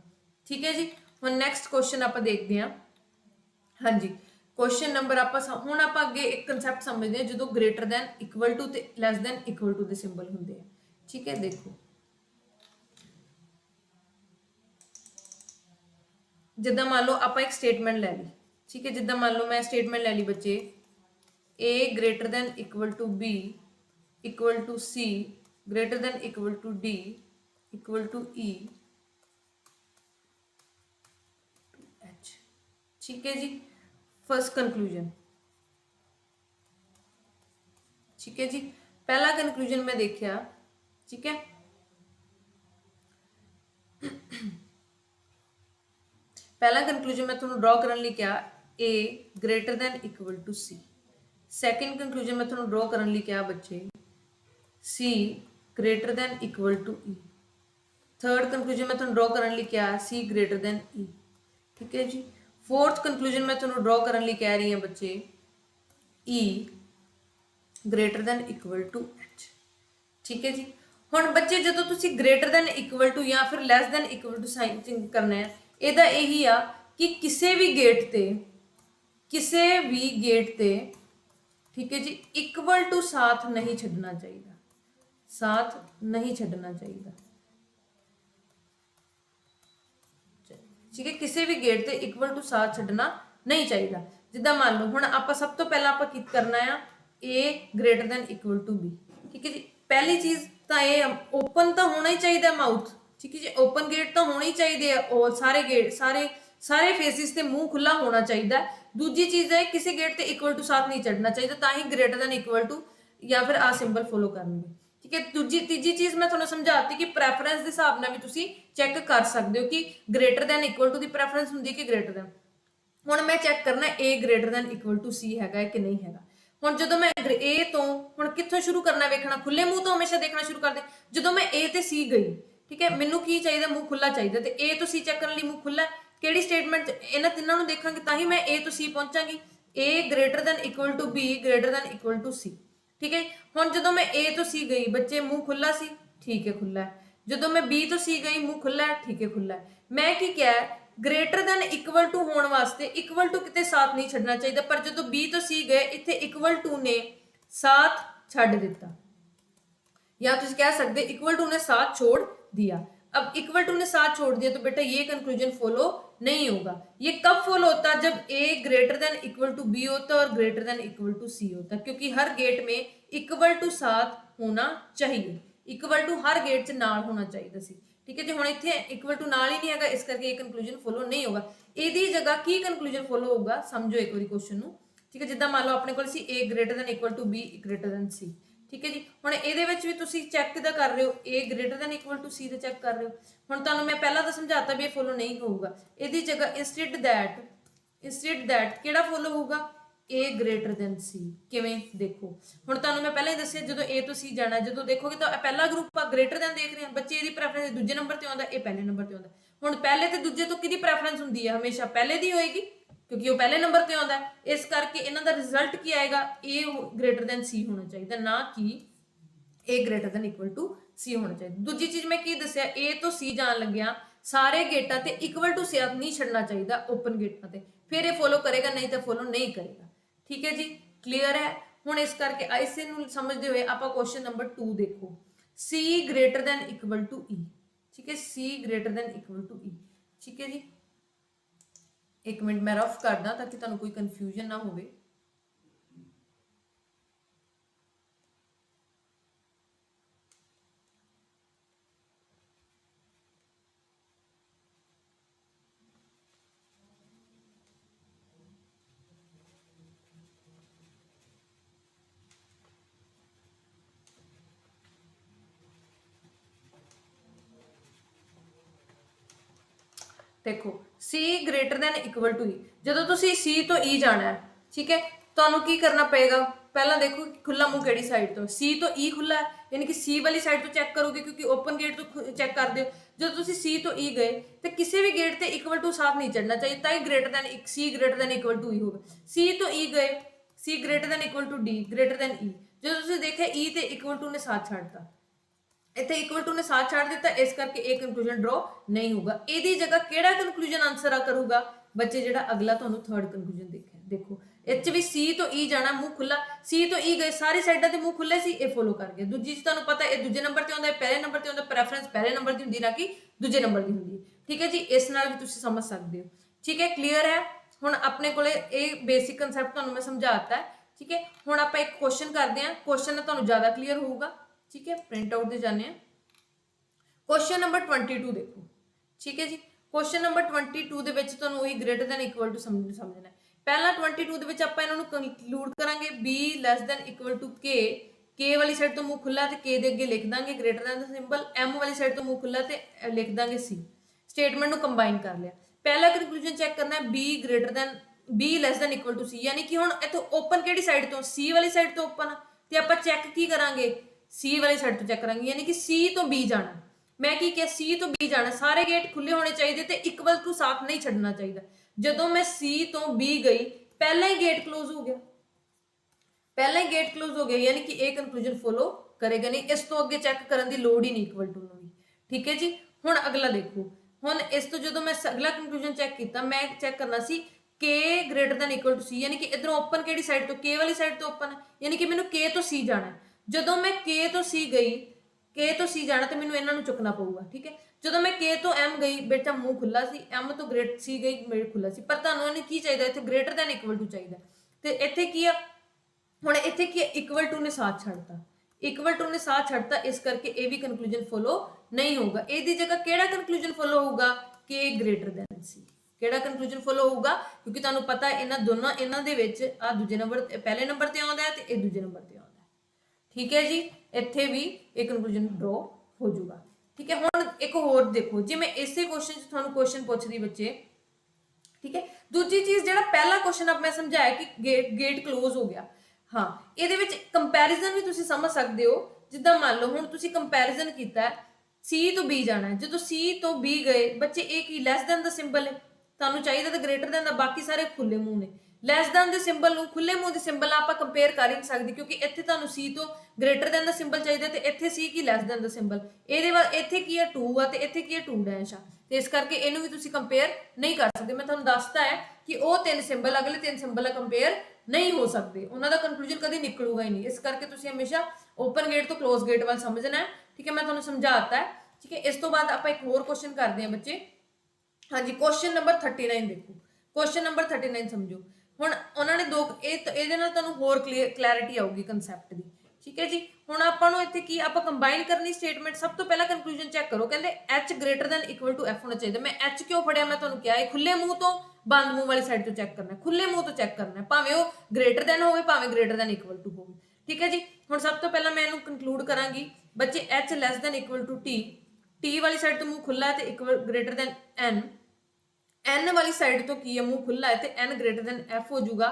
ठीक है जी, हुण नैक्सट क्वेश्चन आप देखते हैं। हाँ जी, क्वेश्चन नंबर आप हुण आप अगे एक कंसैप्ट समझते हैं जो ग्रेटर दैन इक्वल टू ते लैस दैन इक्वल टू के सिंबल होंगे। ठीक है, देखो जिद्दां मान लो आप एक स्टेटमेंट लै ली। ठीक है, जिद्दां मान लो मैं स्टेटमेंट लै ली बच्चे A greater than equal to B equal to C greater than equal to D equal to E H. ठीक है जी, फर्स्ट कंक्लूजन। ठीक है जी, पहला कंक्लूजन मैं देखा। ठीक है, पहला कंक्लूजन मैं थोड़ा ड्रॉ करने लिए क्या, A greater than equal to C. Second conclusion मैं थोड़ा ड्रॉ करने लिए क्या बच्चे, C greater than equal to E. Third conclusion मैं तुहानूं ड्रॉ करने लिए क्या सी ग्रेटर दैन ई, ठीक है जी। फोर्थ कंक्लूजन मैं तुहानूं ड्रॉ करने लिए कह रही हूँ बच्चे E greater than equal to H, ठीक है जी। हुण बच्चे जो तुसीं ग्रेटर दैन इक्वल टू या फिर less than equal to sign करना है, इहदा यही आ कि किसी भी गेट ते ठीक है जी इक्वल टू साथ नहीं छड्डना चाहिए, साथ नहीं छड्डना चाहिए, ठीक है। किसी भी गेट ते इक्वल टू साथ छड्डना नहीं चाहिए। जिद्दां मान लो हुण आपां सब तो पहला आपां की करना है A greater than equal to B, ठीक है जी। पहली चीज तो ये ओपन तो होना ही चाहिए माउथ, ठीक है जी। ओपन गेट तो होने ही चाहिए और सारे गेट सारे फेसिस से मुंह खुला होना चाहिए। दूजी चीज है किसी गेट ते इक्वल टू साथ नहीं चढ़ना चाहिए, ता ही ग्रेटर दैन इक्वल टू या फिर आ सिंबल फॉलो करनगे, ठीक है। दूजी तीजी चीज मैं तुहानूं समझाती कि प्रैफरेंस के हिसाब नाल भी तुसीं चैक कर सकते हो कि ग्रेटर दैन इक्वल टू की प्रैफरेंस हुंदी कि ग्रेटर दैन। हुण मैं चैक करना ए ग्रेटर दैन इक्वल टू सी हैगा कि नहीं हैगा। हुण जदों मैं ए तो हुण कित्थों शुरू करना वेखना, खुले मुंह तो हमेशा देखना शुरू कर दे। जदों मैं ए ते सी गई, ठीक है, मैनू की चाहिए मुंह खुला चाहिए, तो ए तो सी चैक करने लिए मुंह खुला है। किहड़ी स्टेटमेंट इन्हां तिन्नां नूं देखांगे तां ही मैं ए तो सी पहुंचांगी। A greater than equal to B greater than equal to C, ठीक है। हुण जदों मैं ए तो सी गई बच्चे मुंह खुला सी, ठीक है खुला है। जदों मैं बी तो सी गई मुंह खुला है, ठीक है खुला है। मैं की क्या ग्रेटर दैन इक्वल टू होने वास्ते इक्वल टू किते साथ नहीं छड्डना चाहिए, पर जो बी तो सी गए इत्थे इक्वल टू ने साथ छड्ड दिता, या तुम कह सकते इक्वल टू ने साथ छोड़ दिया। अब इक्वल टू ने साथ छोड़ दिया तो बेटा ये कंक्लूजन फॉलो नहीं होगा। ये कब फॉलो होता जब A greater than equal to B होता और greater than equal to C होता, क्योंकि हर गेट में इक्वल टू साथ होना चाहिए, इक्वल टू हर गेट च नाल होना चाहिए सी, ठीक है जी। हुण इत्थे इक्वल टू नाल ही नहीं हैगा, इस करके ये कंक्लूजन फॉलो नहीं होगा। इहदी जगह की कंक्लूजन फॉलो होगा समझो एक बारी क्वेश्चन नूं, ठीक है। जिद्दां मान लो अपने कोल C A greater than equal to B greater than C, ठीक है जी। हुण इहदे विच भी तुसीं चैक दा कर रहे हो ए ग्रेटर देन इक्वल टू सी दा चैक कर रहे हो। हुण तुहानूं मैं पहला तो समझाता भी ये फॉलो नहीं होगा। इहदी जगह इंस्टेड दैट किहड़ा फॉलो होगा ए ग्रेटर देन सी। किवें देखो हुण तुहानूं मैं पहले ही दस्सिया जदों ए तो सी जाना, जदों देखोगे तो पहला ग्रुप आ ग्रेटर देन देख रहे हैं बच्चे, इहदी प्रेफरेंस दूजे नंबर ते आउंदा, ए पहले नंबर ते आउंदा। हुण पहले ते दूजे तो किहदी प्रेफरेंस हुंदी है हमेशा पहले दी होएगी, क्योंकि वो पहले नंबर ते आउंदा है। इस करके इन्हां दा रिजल्ट की आएगा ए ग्रेटर देन सी होना चाहिए, ना कि ए ग्रेटर देन इक्वल टू सी होना चाहिए। दूजी चीज मैं की दस्सिया ए तो सी जान लग्या सारे गेटां ते इक्वल टू सी नहीं छड्डना चाहिए ओपन गेटां ते, फिर ये फॉलो करेगा, नहीं तो फॉलो नहीं करेगा, ठीक है जी। क्लीयर है। हुण इस करके इसे नूं समझदे हुए आपां क्वेश्चन नंबर 2 देखो सी ग्रेटर देन इक्वल टू ई, ठीक है, सी ग्रेटर देन इक्वल टू ई, ठीक है जी। एक मिनट मैं रफ कर दा ताकि तुहानूं कोई कन्फ्यूजन ना होवे। देखो C greater than equal to E, जो तुसी C तो E जाना है, ठीक है, तो की करना पड़ेगा पहला देखो खुला मुंह केड़ी साइड तो C तो E खुला है, यानी कि C वाली साइड तो चेक करोगे क्योंकि ओपन गेट तो चेक कर दो। जो तुसी C तो E गए तो किसी भी गेट ते इक्वल टू साथ नहीं चढ़ना चाहिए, ताकि greater than C greater than equal to E होगा। C तो E गए, C greater than equal to D greater than E, जो तुसी देखे E ते इक्वल टू ने साथ छाड़ता, इतने इक्वल टू ने साथ छाड़ दिता, इस करके एक कंक्लूजन ड्रॉ नहीं होगा। इहदी जगह केड़ा कंक्लूजन आंसर आ करूगा बच्चे, जेड़ा अगला तुहानू थर्ड कंक्लूजन देखा देखो इच भी सी तो ई जाना मुंह खुला, सी तो ई गए सारी साइडां ते मुंह खुले सी, ए फॉलो कर गए। दूजी चीज तुहानू पता है दूजे नंबर ते आउंदा, पहले नंबर ते आउंदा, प्रेफरेंस पहले नंबर दी हुंदी ना कि दूजे नंबर दी हुंदी, ठीक है जी। इस नाल भी तुसीं समझ सकदे हो, ठीक है। क्लीयर है। हुण अपने कोले ये बेसिक कंसैप्ट तुहानू मैं समझाता है, ठीक है। हुण आपां एक क्वेश्चन करदे हां, क्वेश्चन ना तुहानू ज्यादा क्लीयर होऊगा, ठीक है। प्रिंट आउट दे जाने आ। क्वेश्चन नंबर 22 देखो, ठीक है जी। क्वेश्चन नंबर 22 ਦੇ ਵਿੱਚ ਤੁਹਾਨੂੰ ਉਹੀ ग्रेटर दैन इक्वल टू समझना है। पहला 22 ਦੇ ਵਿੱਚ ਆਪਾਂ ਇਹਨਾਂ ਨੂੰ ਕੰਕਲੂਡ ਕਰਾਂਗੇ b less than equal to k ਵਾਲੀ ਸਾਈਡ ਤੋਂ ਮੂੰਹ ਖੁੱਲਾ ਤੇ k ਦੇ ਅੱਗੇ ਲਿਖ ਦਾਂਗੇ ग्रेटर दैन ਦਾ ਸਿੰਬਲ, m ਵਾਲੀ ਸਾਈਡ ਤੋਂ ਮੂੰਹ ਖੁੱਲਾ ਤੇ ਲਿਖ ਦਾਂਗੇ c। ਸਟੇਟਮੈਂਟ ਨੂੰ ਕੰਬਾਈਨ ਕਰ ਲਿਆ। ਪਹਿਲਾ ਕੰਕਲੂਜਨ ਚੈੱਕ ਕਰਨਾ ਹੈ b less than equal to c, ਯਾਨੀ ਕਿ ਹੁਣ ਇੱਥੋਂ ਓਪਨ ਕਿਹੜੀ ਸਾਈਡ ਤੋਂ, c ਵਾਲੀ ਸਾਈਡ ਤੋਂ ਓਪਨ, ਤੇ ਆਪਾਂ ਚੈੱਕ ਕੀ ਕਰਾਂਗੇ c वाली साइड तो चेक करेंगे, यानी कि c तो b जाना। मैं की किया C तो B जाना, सारे गेट खुले होने चाहिए ते इक्वल टू साथ नहीं छड्डना चाहिए। जदों मैं C तो B गई पहला ही गेट क्लोज हो गया, पहला ही गेट क्लोज हो गया, यानी कि ए कंक्लूजन फॉलो करेगा नहीं, इस तो अगे चेक करने की लोड़ ही नहीं इक्वल टू ਨੂੰ भी। ठीक है जी। हुण अगला देखो, हुण इस तो जो मैं अगला कंक्लूजन चेक किया, मैं चेक करना सी के ग्रेटर दैन इक्वल टू सी, यानी कि इधरों ओपन केड़ी साइड तो के वाली साइड तो ओपन है, यानी कि मैंने के तो सी जाना है। जदों मैं के तो सी गई, के तो सी जाना तो मैंने इन्हां नूं चुकना पऊगा। ठीक है, जदों मैं के तो एम गई बेटा मूँह खुला सी, एम तो ग्रेट सी गई मेरे खुला सी, पर तुहानूं इहने की चाहिए इत्थे ग्रेटर दैन इक्वल टू चाहिए, ते इत्थे की आ ਹੁਣ ਇੱਥੇ ਕੀ ਇਕੁਅਲ ਟੂ ਨੇ ਸਾਥ ਛੱਡਤਾ, ਇਕੁਅਲ ਟੂ ਨੇ ਸਾਥ ਛੱਡਤਾ, ਇਸ ਕਰਕੇ ਇਹ ਵੀ ਕੰਕਲੂਜਨ ਫੋਲੋ ਨਹੀਂ ਹੋਊਗਾ। ਇਹਦੀ ਜਗ੍ਹਾ ਕਿਹੜਾ ਕੰਕਲੂਜਨ ਫੋਲੋ ਹੋਊਗਾ, ਕੇ ਗ੍ਰੇਟਰ ਦੈਨ ਸੀ। ਕਿਹੜਾ ਕੰਕਲੂਜਨ ਫੋਲੋ ਹੋਊਗਾ, ਕਿਉਂਕਿ ਤੁਹਾਨੂੰ ਪਤਾ ਇਹਨਾਂ ਦੋਨਾਂ ਇਹਨਾਂ ਦੇ ਵਿੱਚ ਆ ਦੂਜੇ ਨੰਬਰ ਪਹਿਲੇ ਨੰਬਰ ਤੇ ਆਉਂਦਾ ਹੈ ਤੇ ਇਹ ਦੂਜੇ ਨੰਬਰ ਤੇ ਆਉਂਦਾ ਹੈ। ਠੀਕ ਹੈ ਜੀ, ਇੱਥੇ ਵੀ ਇਹ ਕੰਕਲੂਜਨ ਡਰਾ ਹੋ ਜਾਊਗਾ। ਠੀਕ ਹੈ, ਹੁਣ ਇੱਕ ਹੋਰ ਦੇਖੋ, ਜੇ ਮੈਂ ਇਸੇ ਕੁਐਸਚਨ 'ਚ ਤੁਹਾਨੂੰ ਕੁਐਸਚਨ ਪੁੱਛਦੀ ਬੱਚੇ, ठीक है, दूजी चीज जो पहला क्वेश्चन अब मैं समझाया कि गेट क्लोज हो गया, हाँ ये कंपैरिजन भी तुम समझ सकते हो। जिदा मान लो हुण तुसीं कंपैरिजन किया सी तो बी जाना है, जो सी तो बी गए बच्चे एक ही लैस दैन दा सिंबल है, तुहानूं चाहिए तो ग्रेटर दैन दा, बाकी सारे खुले मूँह ने। लैस दैन दे सिंबल नूं खुले मूँह दे सिंबल आपां कंपेयर कर ही नहीं सकते, क्योंकि इत्थे तुहानूं सी तो ग्रेटर दैन दा सिंबल चाहिए ते इत्थे सी की लैस दैन दा सिंबल, इहदे बाद इत्थे की है 2 आ ते इत्थे की है 2 डैश आ, ਤੇ ਇਸ ਕਰਕੇ ਇਹਨੂੰ ਵੀ ਤੁਸੀਂ ਕੰਪੇਅਰ ਨਹੀਂ ਕਰ ਸਕਦੇ। ਮੈਂ ਤੁਹਾਨੂੰ ਦੱਸਦਾ ਹੈ ਕਿ ਉਹ ਤਿੰਨ ਸਿੰਬਲ ਅਗਲੇ ਤਿੰਨ ਸਿੰਬਲ ਨਾਲ ਕੰਪੇਅਰ ਨਹੀਂ ਹੋ ਸਕਦੇ, ਉਹਨਾਂ ਦਾ ਕੰਕਲੂਜਨ ਕਦੀ ਨਿਕਲੂਗਾ ਹੀ ਨਹੀਂ। ਇਸ ਕਰਕੇ ਤੁਸੀਂ ਹਮੇਸ਼ਾ ਓਪਨ ਗੇਟ ਤੋਂ ਕਲੋਜ਼ ਗੇਟ ਵੱਲ ਸਮਝਣਾ ਹੈ। ਠੀਕ ਹੈ, ਮੈਂ ਤੁਹਾਨੂੰ ਸਮਝਾਤਾ ਹੈ। ਠੀਕ ਹੈ, ਇਸ ਤੋਂ ਬਾਅਦ ਆਪਾਂ ਇੱਕ ਹੋਰ ਕੁਐਸਚਨ ਕਰਦੇ ਹਾਂ ਬੱਚੇ। ਹਾਂਜੀ, ਕੁਐਸਚਨ ਨੰਬਰ 39 ਦੇਖੋ, ਕੁਐਸਚਨ ਨੰਬਰ 39 ਸਮਝੋ। ਹੁਣ ਉਹਨਾਂ ਨੇ ਦੋ ਇਹਦੇ ਨਾਲ ਤੁਹਾਨੂੰ ਹੋਰ ਕਲੈਰਿਟੀ ਆਊਗੀ ਕਨਸੈਪਟ ਦੀ। ठीक है जी, हुण आपां नूं इत्थे की आपां कंबाइन करनी स्टेटमेंट। सब तो पहला कंक्लूजन चेक करो, कहंदे H greater than equal to F होना चाहिए। मैं एच क्यों फड़िया, मैं तुहानूं क्या है खुले मूँह तो बंद मूँह वाली साइड तो चेक करना है, खुले मूँह तो चेक करना है, भावें वो ग्रेटर दैन होवे भावें ग्रेटर दैन इक्वल टू होवे। ठीक है जी, हुण सब तो पहला मैं इहनूं कंक्लूड करांगी बच्चे, H less than equal to T, T वाली साइड तो मूँह खुला है तो equal greater than N, N वाली साइड तो की है मूँह खुला है तो एन ग्रेटर दैन एफ हो जाऊगा,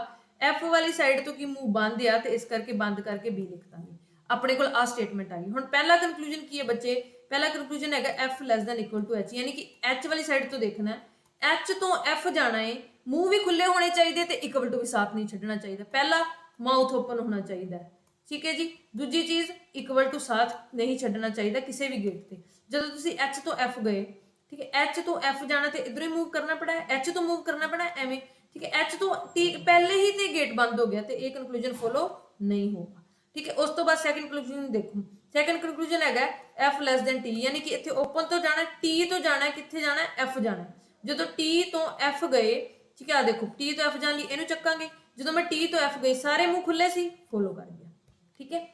एफ वाली साइड तो की मूँह बंद आ तो इस करके बंद करके बी लिख दांगे। अपने को आ स्टेटमेंट आ गई। हुण पहला कंक्लूजन की है बच्चे, पहला कंक्लूजन है F less than equal to H, यानी कि एच वाली साइड तो देखना है, एच तो एफ जाना है, मूँह भी खुले होने चाहिए तो इक्वल टू भी साथ नहीं छड्डना चाहिए, पहला माउथ ओपन होना चाहिए। ठीक है जी, दूजी चीज़ इक्वल टू साथ नहीं छड्डना चाहिए किसी भी गेट पर। जब तुसीं एच तो एफ गए, ठीक है, एच तो एफ जाना तो इधरों ही मूव करना पड़ा है, एच तो मूव करना पड़ा है एवें। ठीक है, एच तो टी पहले ही तो गेट बंद हो गया तो ये कंक्लूजन फॉलो नहीं होगा। ठीक है, उस तो बाद सैकंड कंक्लूजन देखो, सैकंड कंक्लूजन है एफ लैस दैन टी, यानी कि इत्थे ओपन तो जाना, टी तो जाना है, कित्थे जाना है एफ जाना है। जो टी तो एफ गए, ठीक है, देखो टी तो एफ जाने लई इहनूं चक्कांगे, जो मैं टी तो एफ गई सारे मूँह खुले सी, फॉलो कर गया। ठीक है,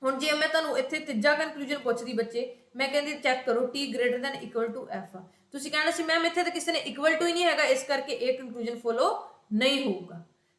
हुण जे मैं तुहानूं इत्थे तीजा कंक्लूजन पुछदी बच्चे, मैं कहंदी चैक करो T greater than equal to F, तुसीं कहना सी मैम इत्थे तो किसी ने इक्वल टू ही नहीं हैगा, इस करके एक कंक्लूजन फॉलो नहीं होगा।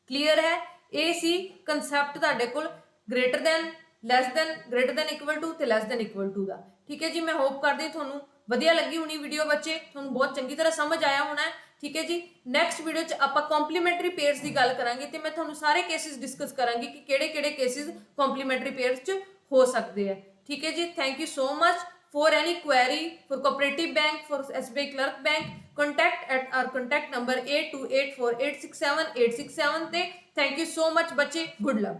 क्लीयर है, ये सी कंसैप्ट तुहाडे कोल greater than, less than, greater than equal to ते लैस दैन इक्वल टू का। ठीक है जी, मैं होप करदी तुहानूं वधिया लगी होनी वीडियो बच्चे, तुहानूं बहुत चंगी तरह समझ आया होना है। ठीक है जी, नैक्सट वीडियो च आपां कॉम्पलीमेंटरी पेयर्स की गल करांगे ते मैं तुहानूं सारे केसिस डिस्कस करांगी कि किहड़े-किहड़े केसिस कॉम्पलीमेंटरी पेयर्स च हो सकते हैं। ठीक है जी, thank you so much. For any query for cooperative bank, for SBI clerk bank, contact at our contact number 8284867867 te। Thank you so much बच्चे, good luck।